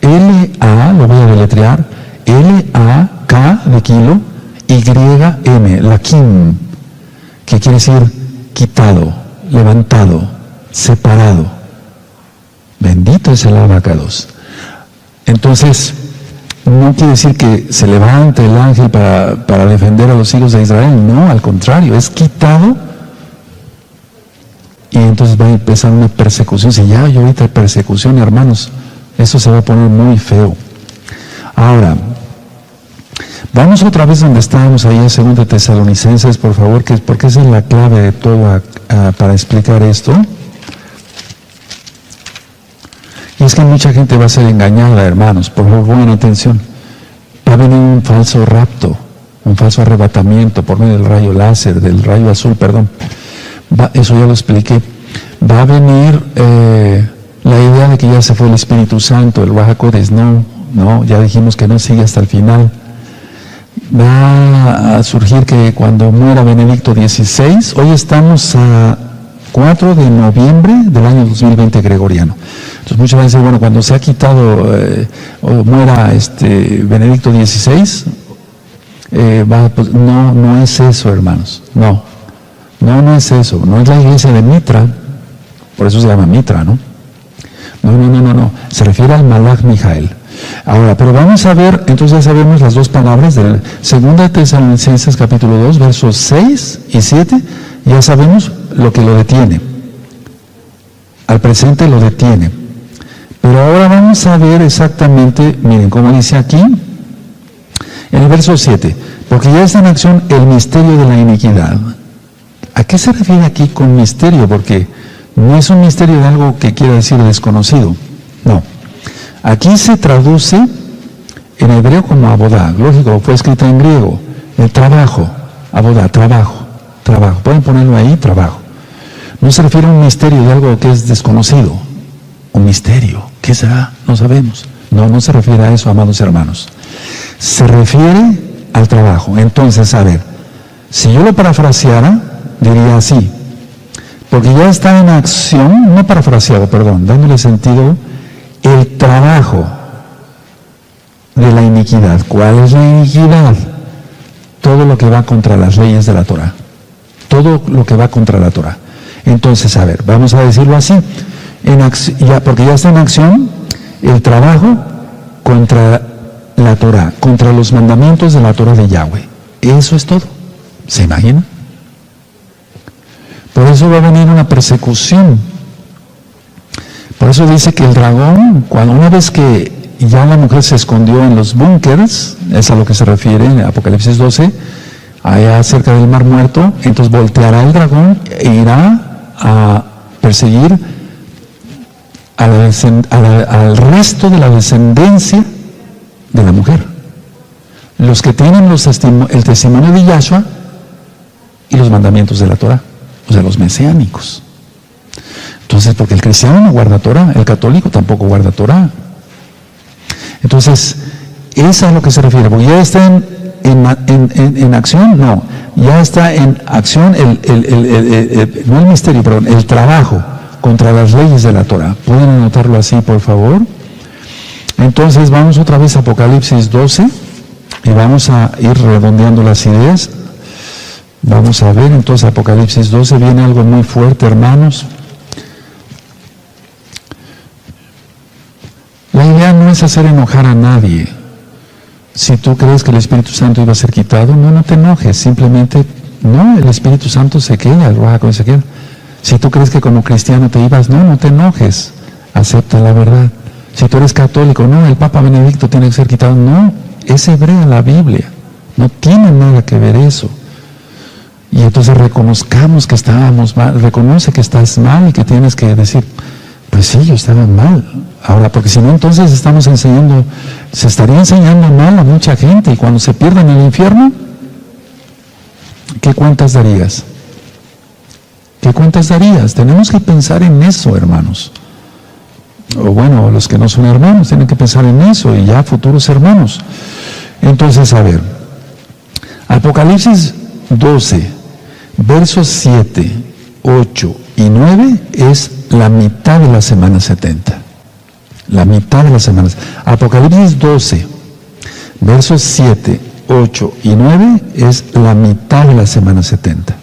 L-A, lo voy a deletrear, L-A-K de kilo, Y-M, lakim, que quiere decir quitado, levantado, separado. Bendito es el abacados. Entonces, no quiere decir que se levante el ángel para defender a los hijos de Israel, no, al contrario, es quitado. Y entonces va a empezar una persecución. Si ya hay ahorita persecución, hermanos, eso se va a poner muy feo. Ahora, vamos otra vez donde estábamos ahí en 2 Tesalonicenses, por favor, porque esa es la clave de todo para explicar esto. Y es que mucha gente va a ser engañada, hermanos, por favor, pongan atención. Va a venir un falso rapto, un falso arrebatamiento por medio del rayo láser, del rayo azul, perdón. Eso ya lo expliqué. Va a venir la idea de que ya se fue el Espíritu Santo, el Ruach HaKodesh. No, ya dijimos que no sigue hasta el final. Va a surgir que cuando muera Benedicto XVI, hoy estamos a 4 de noviembre del año 2020 gregoriano. Entonces muchas veces dicen, bueno, cuando se ha quitado o muera Benedicto XVI, pues, no es eso, hermanos, no es eso, no es la iglesia de Mitra, por eso se llama Mitra, ¿no? No, se refiere al Malach Mijael. Ahora, pero vamos a ver, entonces ya sabemos las dos palabras del 2 Tesalonicenses capítulo 2, versos 6 y 7, ya sabemos lo que lo detiene, al presente lo detiene. Pero ahora vamos a ver exactamente, miren, como dice aquí, en el verso 7, porque ya está en acción el misterio de la iniquidad. ¿A qué se refiere aquí con misterio? Porque no es un misterio de algo que quiera decir desconocido, no. Aquí se traduce en hebreo como abodá, lógico, fue escrito en griego, el trabajo, abodá, trabajo, pueden ponerlo ahí, trabajo. No se refiere a un misterio de algo que es desconocido, un misterio, ¿qué será? No sabemos. No se refiere a eso, amados hermanos. Se refiere al trabajo. Entonces, a ver, si yo lo parafraseara, diría así, porque ya está en acción, no parafraseado, perdón, dándole sentido, el trabajo de la iniquidad. ¿Cuál es la iniquidad? Todo lo que va contra las leyes de la Torah. Todo lo que va contra la Torah. Entonces, a ver, vamos a decirlo así, porque ya está en acción el trabajo contra la Torah, contra los mandamientos de la Torah de Yahweh. Eso es todo. ¿Se imagina? Por eso va a venir una persecución. Por eso dice que el dragón, una vez que ya la mujer se escondió en los búnkers, es a lo que se refiere en Apocalipsis 12, allá cerca del Mar Muerto, entonces volteará el dragón e irá a perseguir al resto de la descendencia de la mujer. Los que tienen el testimonio de Yahshua y los mandamientos de la Torah, o sea, los mesiánicos. Entonces, porque el cristiano no guarda Torah, el católico tampoco guarda Torah. Entonces, esa es a lo que se refiere, porque ya está en acción, no, ya está en acción no el misterio, perdón, el trabajo contra las leyes de la Torah. ¿Pueden anotarlo así, por favor? Entonces, vamos otra vez a Apocalipsis 12 y vamos a ir redondeando las ideas. Vamos a ver, entonces, Apocalipsis 12, viene algo muy fuerte, hermanos. La idea no es hacer enojar a nadie. Si tú crees que el Espíritu Santo iba a ser quitado, no te enojes, simplemente, no, el Espíritu Santo se queda, el Ruach HaKodesh se queda. Si tú crees que como cristiano te ibas, no te enojes, acepta la verdad. Si tú eres católico, no, el Papa Benedicto tiene que ser quitado, no, es hebrea la Biblia, no tiene nada que ver eso. Y entonces reconozcamos que estábamos mal, reconoce que estás mal y que tienes que decir, pues sí, yo estaba mal. Ahora, porque si no, entonces se estaría enseñando mal a mucha gente, y cuando se pierda en el infierno, ¿qué cuentas darías? ¿Qué cuentas darías? Tenemos que pensar en eso, hermanos. O bueno, los que no son hermanos tienen que pensar en eso, y ya futuros hermanos. Entonces, a ver, Apocalipsis 12, versos 7, 8 y 9 es la mitad de la semana 70. La mitad de la semana. Apocalipsis 12, versos 7, 8 y 9 es la mitad de la semana 70.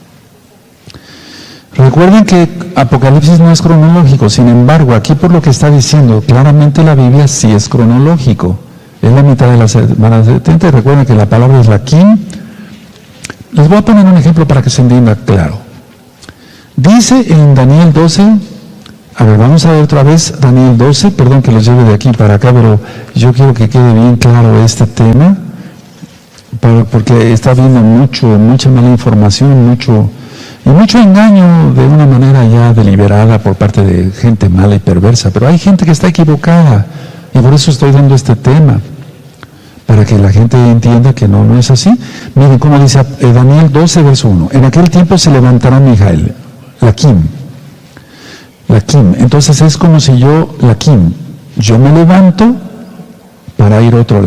Recuerden que Apocalipsis no es cronológico, sin embargo, aquí por lo que está diciendo, claramente la Biblia sí es cronológico. Es la mitad de la semana 70, y recuerden que la palabra es la Kim. Les voy a poner un ejemplo para que se entienda claro. Dice en Daniel 12, a ver, vamos a ver otra vez Daniel 12, perdón que los lleve de aquí para acá, pero yo quiero que quede bien claro este tema, porque está habiendo mucha mala información, mucho engaño de una manera ya deliberada por parte de gente mala y perversa, pero hay gente que está equivocada, y por eso estoy dando este tema, para que la gente entienda que no es así. Miren cómo dice Daniel 12, verso 1. En aquel tiempo se levantará Mijael, la Kim. Entonces es como si yo me levanto para ir a otro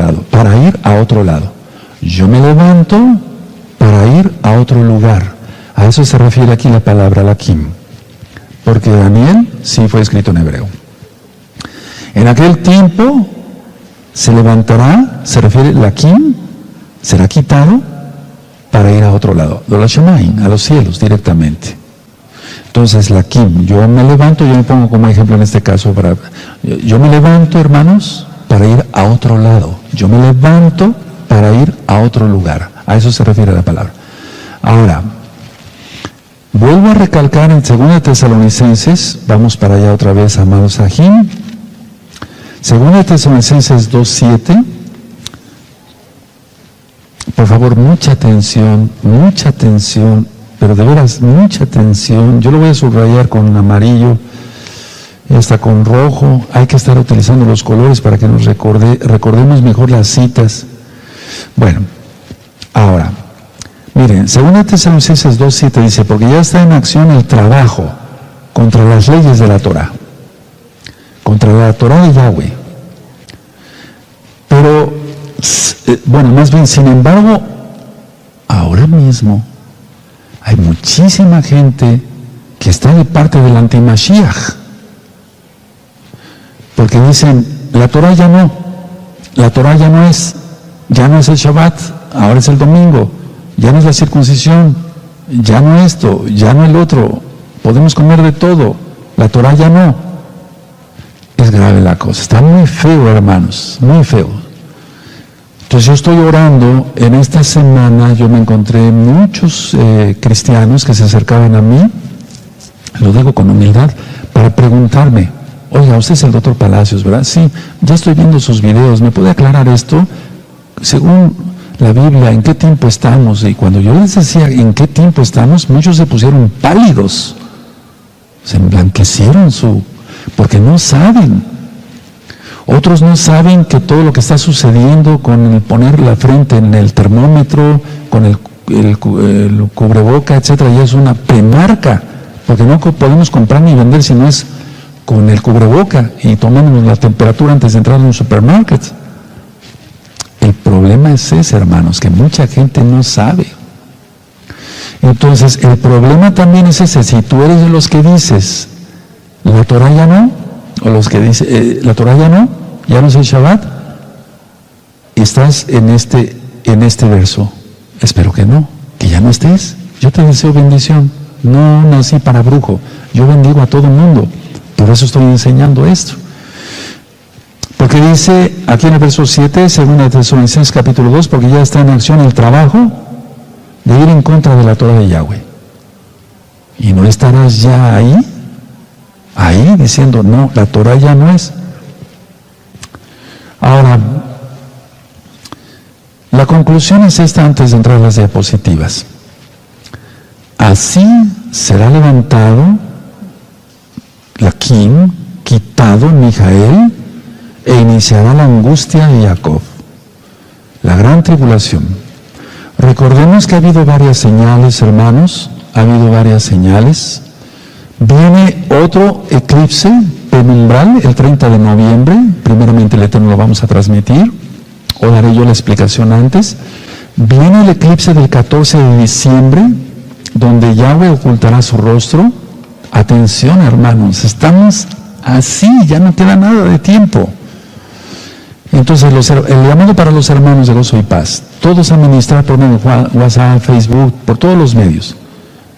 lado. Yo me levanto para ir a otro lugar. A eso se refiere aquí la palabra la Kim. Porque Daniel sí fue escrito en hebreo. En aquel tiempo se levantará, se refiere la Kim, será quitado para ir a otro lado. Lo Shamaim, a los cielos directamente. Entonces la Kim, yo me levanto, yo me pongo como ejemplo en este caso, yo me levanto, hermanos, para ir a otro lado. Yo me levanto para ir a otro lugar. A eso se refiere la palabra. Ahora, vuelvo a recalcar en 2 Tesalonicenses, vamos para allá otra vez, amados Sahim. 2 Tesalonicenses 2:7. Por favor, mucha atención, pero de veras, mucha atención. Yo lo voy a subrayar con amarillo y hasta con rojo. Hay que estar utilizando los colores para que nos recordemos mejor las citas. Bueno, ahora, miren, 2 Tesalonicenses 2:7 dice, porque ya está en acción el trabajo contra las leyes de la Torah, contra la Torah de Yahweh. Pero, bueno, más bien, sin embargo, ahora mismo hay muchísima gente que está de parte del anti-Mashiach, porque dicen, la Torah ya no es el Shabbat, ahora es el domingo, ya no es la circuncisión, ya no esto, ya no el otro, podemos comer de todo, la Torah ya no. Es grave la cosa, está muy feo, hermanos, muy feo. Entonces yo estoy orando, en esta semana yo me encontré muchos cristianos que se acercaban a mí, lo digo con humildad, para preguntarme, oiga, usted es el doctor Palacios, ¿verdad? Sí, ya estoy viendo sus videos, ¿me puede aclarar esto? Según la Biblia, ¿en qué tiempo estamos? Y cuando yo les decía en qué tiempo estamos, muchos se pusieron pálidos, se emblanquecieron porque no saben. Otros no saben que todo lo que está sucediendo con el poner la frente en el termómetro, con el cubreboca, etcétera, ya es una premarca porque no podemos comprar ni vender si no es con el cubreboca y tomándonos la temperatura antes de entrar en un supermercado. El problema es ese, hermanos, que mucha gente no sabe. Entonces, el problema también es ese. Si tú eres de los que dices, la Torah ya no, o los que dicen, la Torah ya no es el Shabbat, estás en este verso. Espero que no, que ya no estés. Yo te deseo bendición. No nací para brujo. Yo bendigo a todo el mundo. Por eso estoy enseñando esto. Porque dice aquí en el verso 7, 2 Tesalonicenses capítulo 2, porque ya está en acción el trabajo de ir en contra de la Torah de Yahweh. Y no estarás ya ahí diciendo, no, la Torah ya no es. Ahora, la conclusión es esta antes de entrar a las diapositivas. Así será levantado Laquim, quitado Mijael, e iniciará la angustia de Jacob, la gran tribulación. Recordemos que ha habido varias señales, hermanos, ha habido varias señales. Viene otro eclipse penumbral el 30 de noviembre, primeramente el Eterno lo vamos a transmitir, o daré yo la explicación antes. Viene el eclipse del 14 de diciembre, donde Yahweh ocultará su rostro. Atención, hermanos, estamos así, ya no queda nada de tiempo. Entonces, el llamado para los hermanos de Gozo y Paz, todos a ministrar por medio de WhatsApp, Facebook, por todos los medios.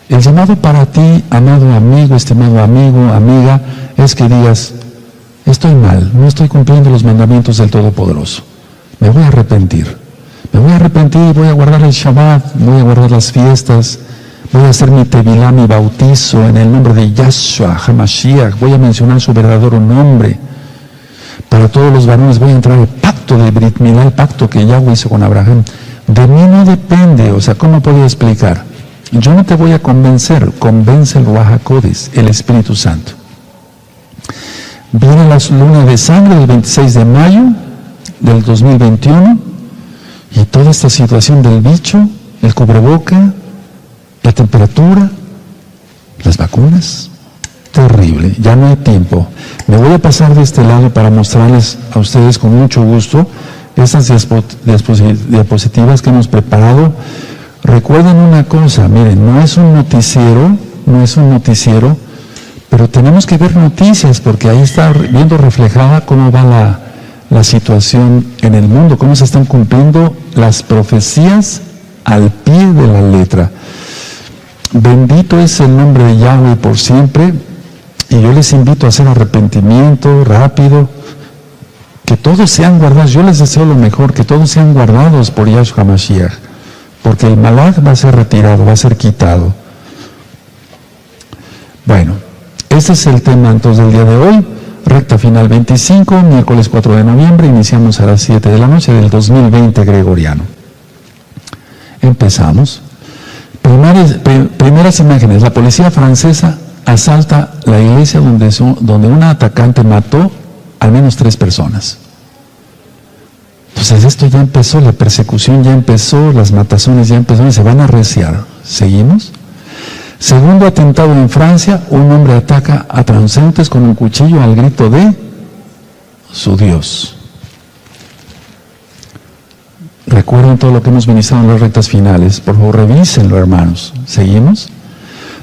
El llamado para ti, amado amigo, estimado amigo, amiga, es que digas, estoy mal, no estoy cumpliendo los mandamientos del Todopoderoso. Me voy a arrepentir y voy a guardar el Shabbat, voy a guardar las fiestas, voy a hacer mi tevilá, mi bautizo en el nombre de Yahshua HaMashiach, voy a mencionar su verdadero nombre. Para todos los varones voy a entrar al pacto de Brit Milá, el pacto que Yahweh hizo con Abraham. De mí no depende, o sea, ¿cómo puedo explicar? Yo no te voy a convencer, convence el Ruach HaKodesh, el Espíritu Santo. Viene la luna de sangre del 26 de mayo del 2021 y toda esta situación del bicho, el cubreboca, la temperatura, las vacunas. Terrible, ya no hay tiempo. Me voy a pasar de este lado para mostrarles a ustedes con mucho gusto estas diapositivas que hemos preparado. Recuerden una cosa, miren, no es un noticiero, pero tenemos que ver noticias porque ahí está viendo reflejada cómo va la situación en el mundo, cómo se están cumpliendo las profecías al pie de la letra. Bendito es el nombre de Yahweh por siempre. Y yo les invito a hacer arrepentimiento rápido, que todos sean guardados. Yo les deseo lo mejor, que todos sean guardados por Yahshua HaMashiach, porque el Malach va a ser retirado, va a ser quitado. Bueno, este es el tema entonces del día de hoy, recta final 25, miércoles 4 de noviembre, iniciamos a las 7 de la noche del 2020 gregoriano. Empezamos. Primeras imágenes, la policía francesa asalta la iglesia donde un atacante mató al menos 3 personas. Entonces esto ya empezó, la persecución ya empezó, las matazones ya empezaron y se van a arreciar. ¿Seguimos? Segundo atentado en Francia, un hombre ataca a transeúntes con un cuchillo al grito de su Dios. Recuerden todo lo que hemos ministrado en las rectas finales, por favor revísenlo, hermanos. ¿Seguimos?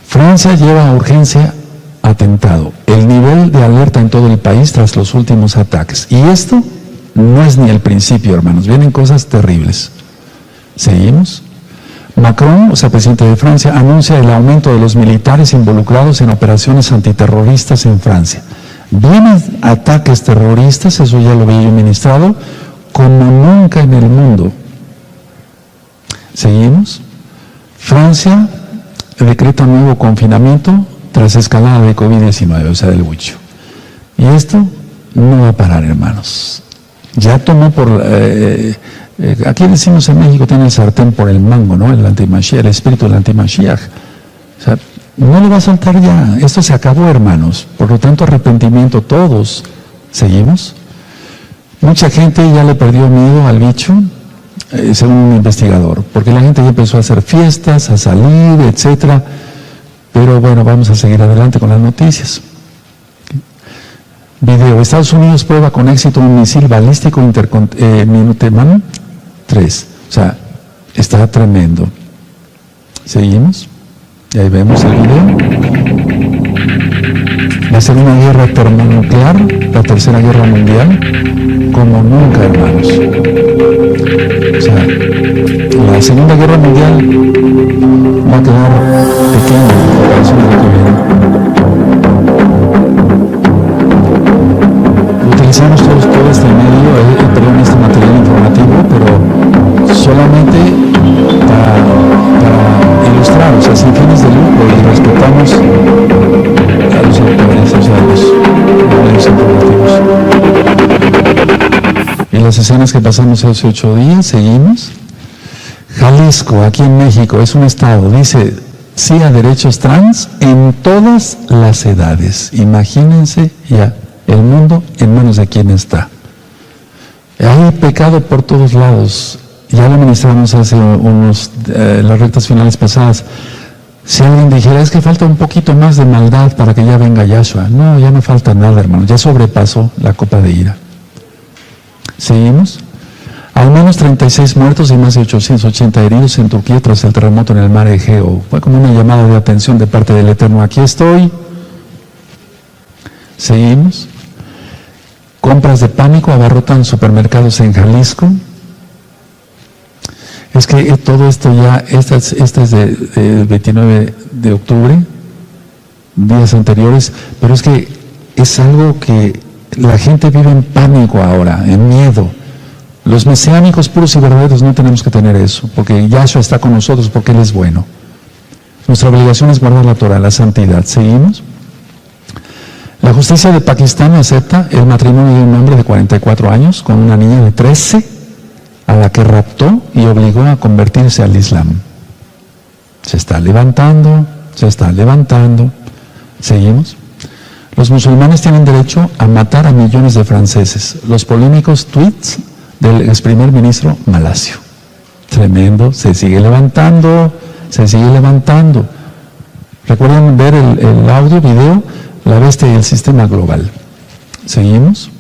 Francia lleva a urgencia atentado, el nivel de alerta en todo el país tras los últimos ataques. Y esto no es ni el principio, hermanos, vienen cosas terribles. ¿Seguimos? Macron, o sea, presidente de Francia, anuncia el aumento de los militares involucrados en operaciones antiterroristas en Francia. Vienen ataques terroristas, eso ya lo había yo ministrado, como nunca en el mundo. ¿Seguimos? Francia decreta un nuevo confinamiento tras escalada de COVID-19, o sea, del huicho. Y esto no va a parar, hermanos. Ya tomó aquí decimos en México, tiene el sartén por el mango, ¿no? El antimashiach, el espíritu del antimashiach. O sea, no lo va a soltar ya. Esto se acabó, hermanos. Por lo tanto, arrepentimiento todos. ¿Seguimos? Mucha gente ya le perdió miedo al bicho, según un investigador, porque la gente ya empezó a hacer fiestas, a salir, etcétera. Pero bueno, vamos a seguir adelante con las noticias. Video. Estados Unidos prueba con éxito un misil balístico Minuteman 3. O sea, está tremendo. Seguimos. Y ahí vemos el video. Va a ser una guerra termonuclear, la tercera guerra mundial, como nunca, hermanos. O sea, la segunda guerra mundial va a quedar pequeña en comparación de lo que viene. Utilizamos todo este medio, este material informativo, pero solamente para ilustrar, o sea, sin fines de lucro, y respetamos a los autores, o sea, a los medios informativos. Y las escenas que pasamos hace 8 días, seguimos. Jalisco, aquí en México, es un estado, dice sí a derechos trans en todas las edades. Imagínense ya el mundo en manos de quién está. Hay pecado por todos lados. Ya lo ministramos hace las rectas finales pasadas. Si alguien dijera, es que falta un poquito más de maldad para que ya venga Yahshua. No, ya no falta nada, hermano. Ya sobrepasó la copa de ira. ¿Seguimos? Al menos 36 muertos y más de 880 heridos en Turquía tras el terremoto en el mar Egeo. Fue como una llamada de atención de parte del Eterno. Aquí estoy. ¿Seguimos? Compras de pánico abarrotan supermercados en Jalisco. Es que todo esto ya, esta es del 29 de octubre, días anteriores, pero es que es algo que la gente vive en pánico ahora, en miedo. Los mesiánicos puros y verdaderos no tenemos que tener eso, porque Yahshua está con nosotros, porque Él es bueno. Nuestra obligación es guardar la Torah, la santidad. ¿Seguimos? La justicia de Pakistán acepta el matrimonio de un hombre de 44 años con una niña de 13, a la que raptó y obligó a convertirse al Islam. Se está levantando, se está levantando. ¿Seguimos? Los musulmanes tienen derecho a matar a millones de franceses. Los polémicos tweets del ex primer ministro Malasio. Tremendo, se sigue levantando, se sigue levantando. Recuerden ver el audio, video, la bestia y el sistema global. ¿Seguimos?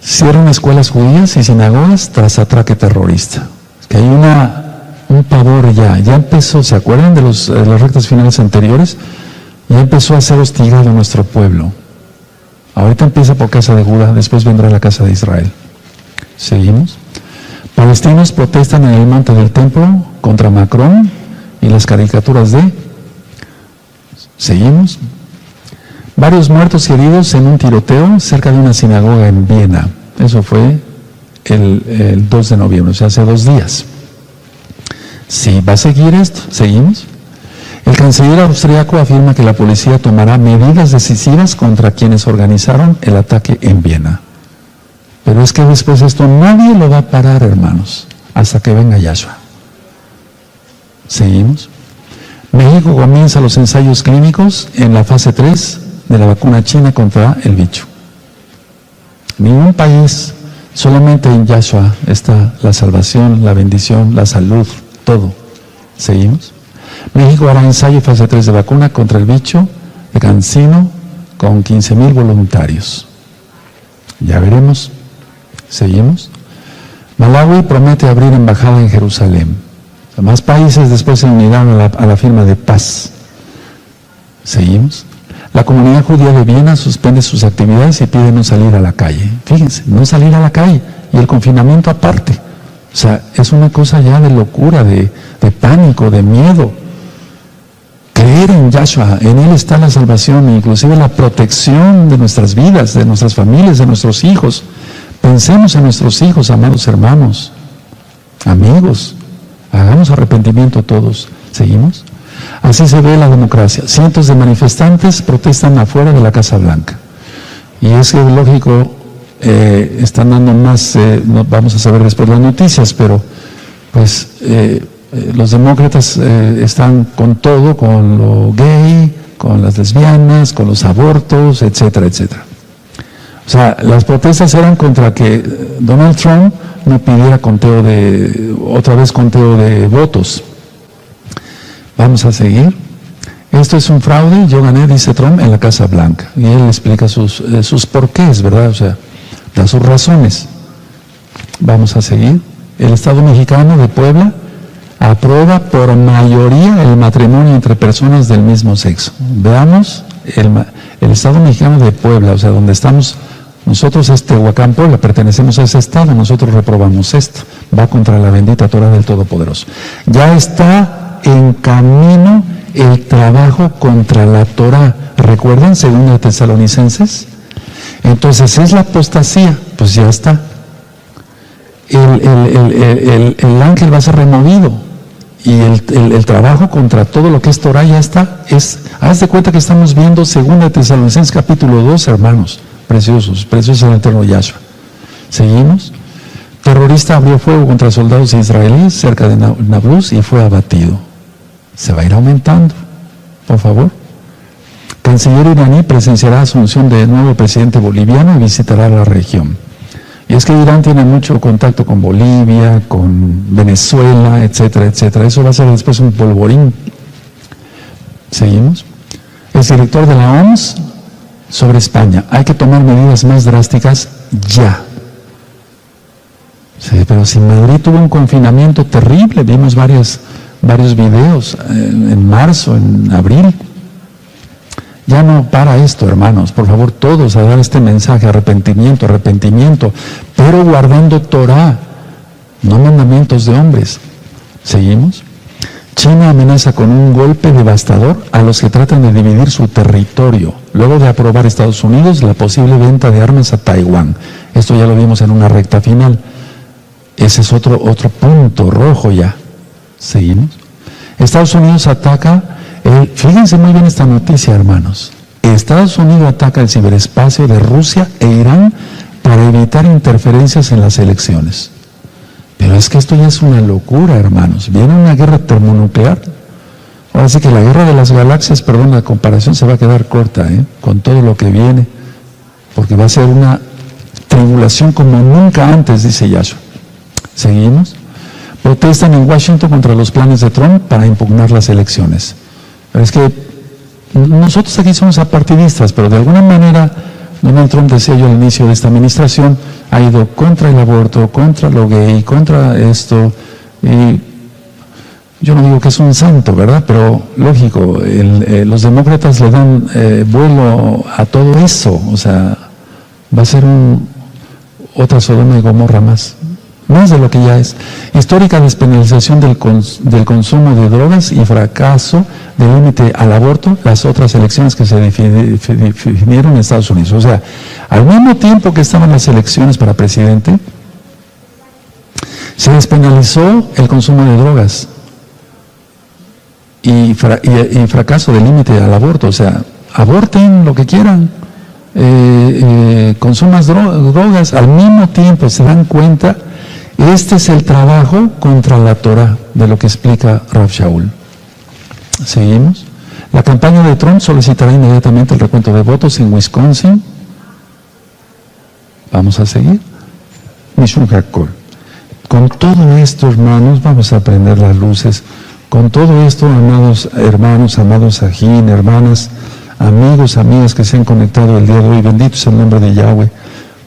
Cierran escuelas judías y sinagogas tras ataque terrorista. Es que hay un pavor ya empezó, ¿se acuerdan de las rectas finales anteriores? Ya empezó a ser hostigado nuestro pueblo. Ahorita empieza por casa de Judá, después vendrá la casa de Israel. ¿Seguimos? Palestinos protestan en el monte del templo contra Macron y las caricaturas de... ¿Seguimos? Varios muertos y heridos en un tiroteo cerca de una sinagoga en Viena. Eso fue el 2 de noviembre, o sea, hace 2 días. Sí, va a seguir esto. ¿Seguimos? El canciller austriaco afirma que la policía tomará medidas decisivas contra quienes organizaron el ataque en Viena. Pero es que después de esto nadie lo va a parar, hermanos, hasta que venga Yahshua. ¿Seguimos? México comienza los ensayos clínicos en la fase 3 de la vacuna china contra el bicho. Ningún país, solamente en Yahshua está la salvación, la bendición, la salud, todo. ¿Seguimos? México hará ensayo fase 3 de vacuna contra el bicho de Cancino con 15,000 voluntarios. Ya veremos. ¿Seguimos? Malawi promete abrir embajada en Jerusalén. Más países después se unirán a la firma de paz. ¿Seguimos? La comunidad judía de Viena suspende sus actividades y pide no salir a la calle. Fíjense, no salir a la calle y el confinamiento aparte. O sea, es una cosa ya de locura, de pánico, de miedo. Creer en Yahshua, en Él está la salvación, inclusive la protección de nuestras vidas, de nuestras familias, de nuestros hijos. Pensemos en nuestros hijos, amados hermanos, amigos. Hagamos arrepentimiento todos. ¿Seguimos? Así se ve la democracia. Cientos de manifestantes protestan afuera de la Casa Blanca. Y es que, lógico, están dando más, vamos a saber después las noticias, pero pues los demócratas están con todo, con lo gay, con las lesbianas, con los abortos, etcétera, etcétera. O sea, las protestas eran contra que Donald Trump no pidiera otra vez conteo de votos. Vamos a seguir. Esto es un fraude, yo gané, dice Trump, en la Casa Blanca. Y él explica sus porqués, ¿verdad? O sea, da sus razones. Vamos a seguir. El Estado mexicano de Puebla aprueba por mayoría el matrimonio entre personas del mismo sexo. Veamos el Estado mexicano de Puebla, o sea, donde estamos nosotros, Tehuacán, Puebla, pertenecemos a ese Estado, nosotros reprobamos esto. Va contra la bendita Torah del Todopoderoso. Ya está en camino el trabajo contra la Torah. ¿Recuerdan? 2 Tesalonicenses. Entonces, es la apostasía, pues ya está. El ángel va a ser removido y el trabajo contra todo lo que es Torah ya está. Haz de cuenta que estamos viendo 2 Tesalonicenses capítulo 2, hermanos, preciosos en el eterno Yahshua. Seguimos. Terrorista abrió fuego contra soldados israelíes cerca de Nablus y fue abatido. Se va a ir aumentando, por favor. Canciller iraní presenciará asunción de nuevo presidente boliviano y visitará la región. Y es que Irán tiene mucho contacto con Bolivia, con Venezuela, etcétera, etcétera. Eso va a ser después un polvorín. Seguimos. El director de la OMS sobre España. Hay que tomar medidas más drásticas ya. Sí, pero si Madrid tuvo un confinamiento terrible, vimos varios videos en marzo, en abril. Ya no para esto, hermanos, por favor, todos a dar este mensaje: arrepentimiento, pero guardando Torah, no mandamientos de hombres. ¿Seguimos? China amenaza con un golpe devastador a los que tratan de dividir su territorio, luego de aprobar Estados Unidos la posible venta de armas a Taiwán. Esto ya lo vimos en una recta final. Ese es otro punto rojo ya. ¿Seguimos? Estados Unidos ataca, fíjense muy bien esta noticia, hermanos. Estados Unidos ataca el ciberespacio de Rusia e Irán para evitar interferencias en las elecciones. Pero es que esto ya es una locura, hermanos. Viene una guerra termonuclear. Ahora sí que la guerra de las galaxias, perdón, la comparación se va a quedar corta, con todo lo que viene, porque va a ser una tribulación como nunca antes, dice Yahshua. ¿Seguimos? Protestan en Washington contra los planes de Trump para impugnar las elecciones. Pero es que nosotros aquí somos apartidistas, pero de alguna manera Donald Trump, decía yo al inicio de esta administración, ha ido contra el aborto, contra lo gay, contra esto. Y yo no digo que es un santo, ¿verdad? Pero lógico, los demócratas le dan vuelo a todo eso. O sea, va a ser otra Sodoma y Gomorra más de lo que ya es. Histórica despenalización del consumo de drogas y fracaso del límite al aborto, las otras elecciones que se definieron en Estados Unidos. O sea, al mismo tiempo que estaban las elecciones para presidente, se despenalizó el consumo de drogas y fracaso del límite al aborto. O sea, aborten lo que quieran, consumas drogas, al mismo tiempo se dan cuenta. Este es el trabajo contra la Torah, de lo que explica Rav Shaul. Seguimos. La campaña de Trump solicitará inmediatamente el recuento de votos en Wisconsin. Vamos a seguir. Mishum Hakol. Con todo esto, hermanos, vamos a prender las luces. Con todo esto, amados hermanos, amados ajín, hermanas, amigos, amigas que se han conectado el día de hoy, bendito es el nombre de Yahweh.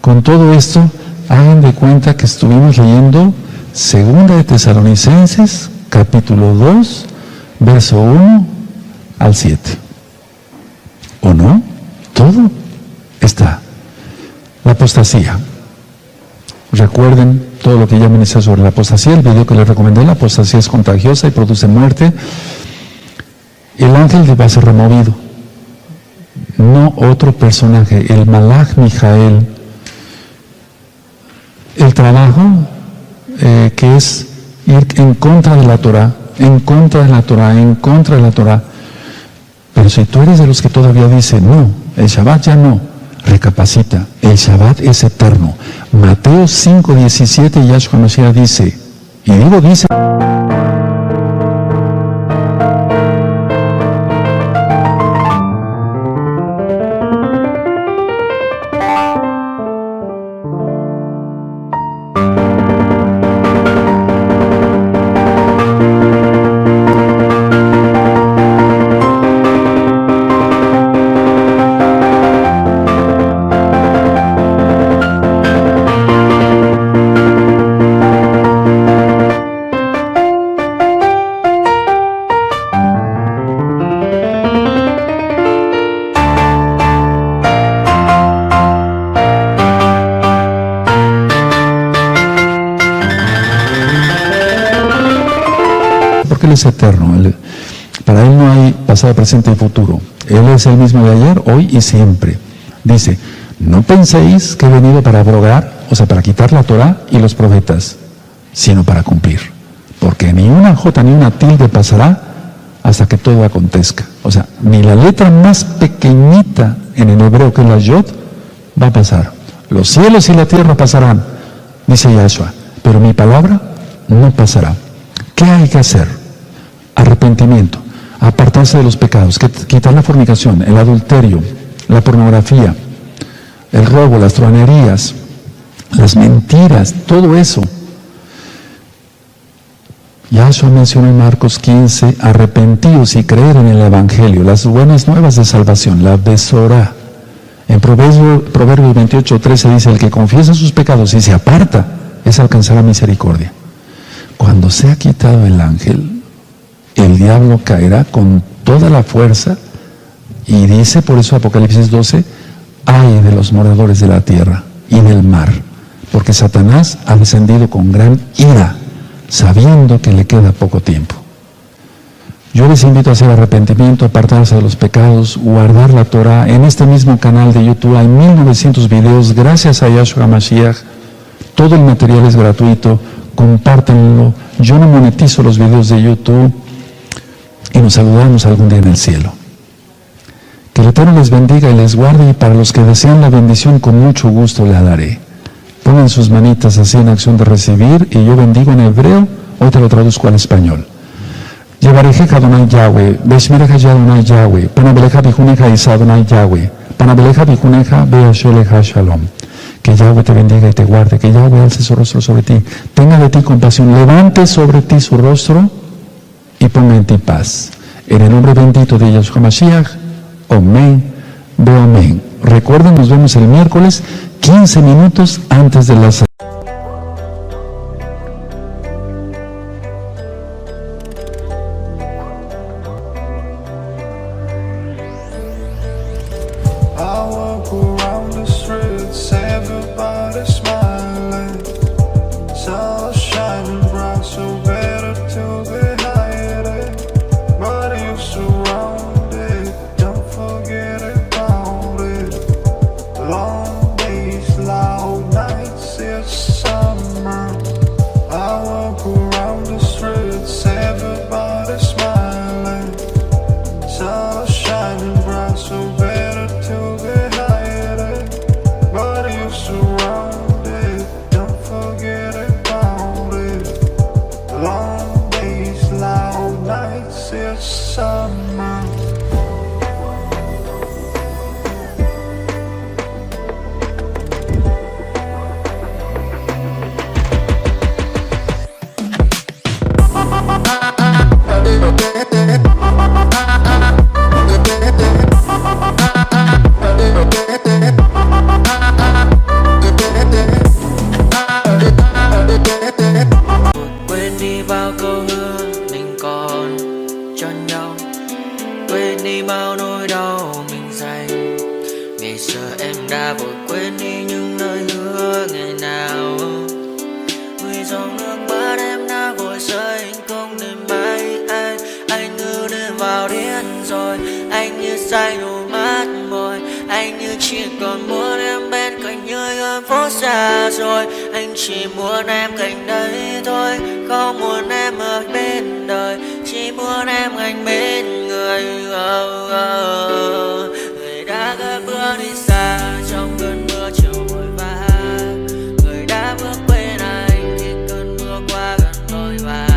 Con todo esto, hagan de cuenta que estuvimos leyendo 2 Tesalonicenses, capítulo 2, verso 1 al 7. ¿O no? Todo está. La apostasía. Recuerden todo lo que ya mencioné sobre la apostasía, el video que les recomendé. La apostasía es contagiosa y produce muerte. El ángel va a ser removido, no otro personaje, el Malach Mijael. El trabajo que es ir en contra de la Torah, en contra de la Torah, en contra de la Torah. Pero si tú eres de los que todavía dicen, no, el Shabbat ya no, recapacita, el Shabbat es eterno. Mateo 5:17, Yahshua Mashiach dice, y dice, que Él es eterno. Para Él no hay pasado, presente y futuro. Él es el mismo de ayer, hoy y siempre. Dice, no penséis que he venido para abrogar, o sea, para quitar la Torá y los profetas, sino para cumplir. Porque ni una jota ni una tilde pasará hasta que todo acontezca. O sea, ni la letra más pequeñita en el hebreo, que es la yod, va a pasar. Los cielos y la tierra pasarán, dice Yahshua, pero mi palabra no pasará. ¿Qué hay que hacer? Arrepentimiento, apartarse de los pecados, quitar la fornicación, el adulterio, la pornografía, el robo, las truhanerías, las mentiras, todo eso. Yahshua mencionó en Marcos 15, arrepentidos y creer en el Evangelio, las buenas nuevas de salvación, la besorá. En Proverbios 28:13 dice, el que confiesa sus pecados y se aparta, ese alcanzará misericordia. Cuando sea quitado el ángel, el diablo caerá con toda la fuerza, y dice por eso Apocalipsis 12, ay de los moradores de la tierra y del mar, porque Satanás ha descendido con gran ira, sabiendo que le queda poco tiempo. Yo les invito a hacer arrepentimiento, apartarse de los pecados, guardar la Torah. En este mismo canal de YouTube hay 1900 videos, gracias a Yahshua HaMashiach. Todo el material es gratuito, compártenlo. Yo no monetizo los videos de YouTube, y nos saludamos algún día en el cielo. Que el Eterno les bendiga y les guarde, y para los que desean la bendición, con mucho gusto la daré. Pongan sus manitas así en acción de recibir, y yo bendigo en hebreo, hoy te lo traduzco al español. Yevarejeja Adonai Yahweh, Beshmereja Adonai Yahweh, Panabeleja Bijuneja Isa Adonai Yahweh, Panabeleja Bijuneja Beasholeja Shalom. Que Yahweh te bendiga y te guarde, que Yahweh alce su rostro sobre ti, tenga de ti compasión, levante sobre ti su rostro y ponga en ti paz. En el nombre bendito de Yahshua Mashiach, amén, veo amén. Recuerden, nos vemos el miércoles, 15 minutos antes de las chỉ muốn em cạnh đấy thôi, không muốn em ở bên đời, chỉ muốn em anh bên người. Người đã cất bước đi xa trong cơn mưa chiều vội vã, người đã bước bên anh khi cơn mưa qua gần vội vã.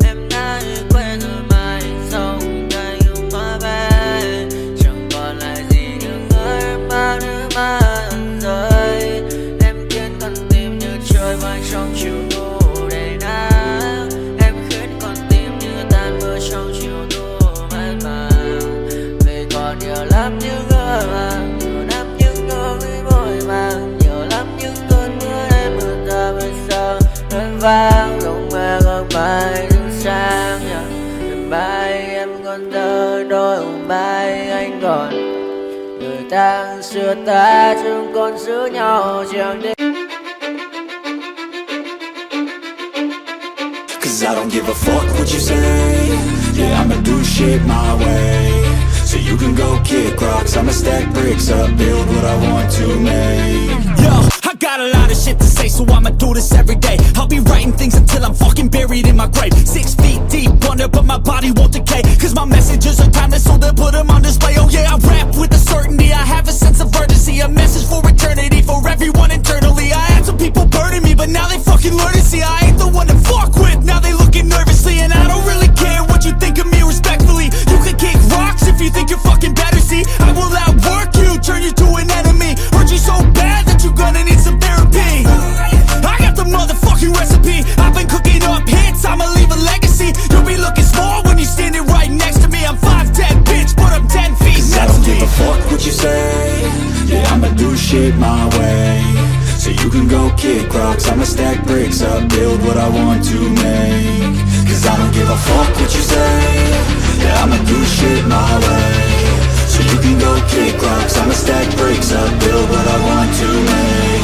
Em đã quên rồi mà anh sống đây không mơ về, chẳng còn lại gì nhưng người em bao nước mắt rơi. Em khiến con tim như trôi bay trong chiều thu đầy nắng, em khiến con tim như tan mưa trong chiều thu mát màng. Về còn nhiều lắm những ngỡ màng, nhiều lắm những nỗi vội vàng, nhiều lắm những cơn mưa em mưa ta bên sông đơn vang không mơ không bay đứng sang. Đêm bay em còn thơ đôi hôm bay anh còn người ta xưa ta chúng còn giữ nhau chẳng đêm. Cause I don't give a fuck what you say. Yeah, I'ma do shit my way. So you can go kick rocks, I'ma stack bricks up, build what I want to make. Yo, I got a lot of shit to say, so I'ma do this every day. I'll be writing things until I'm fucking buried in my grave. 6 feet deep under, but my body won't decay. Cause my messages are timeless, so they'll put them on display. Oh yeah, I rap with a certainty, I have a sense of urgency. A message for eternity, for everyone internally. I had some people burning me, but now they fucking learn to see I ain't the one to fuck with, now they looking nervously. And I don't really care what you think of me respectfully. You can kick rocks if you think you're fucking better, see. I will outwork you, turn you to an enemy. Hurt you so bad that you're gonna need some therapy. I got the motherfucking recipe. I've been cooking up hits, I'ma leave a legacy. You'll be looking small when you're standing right next to me. I'm 5'10", bitch, but I'm 10 feet Cause next I don't to give me. a fuck what you say. Yeah, I'ma do shit my way. So you can go kick rocks, I'ma stack bricks up, build what I want to make. Cause I don't give a fuck what you say. Yeah, I'ma do shit my way. So you can go kick rocks, I'ma stack bricks up, build what I want to make.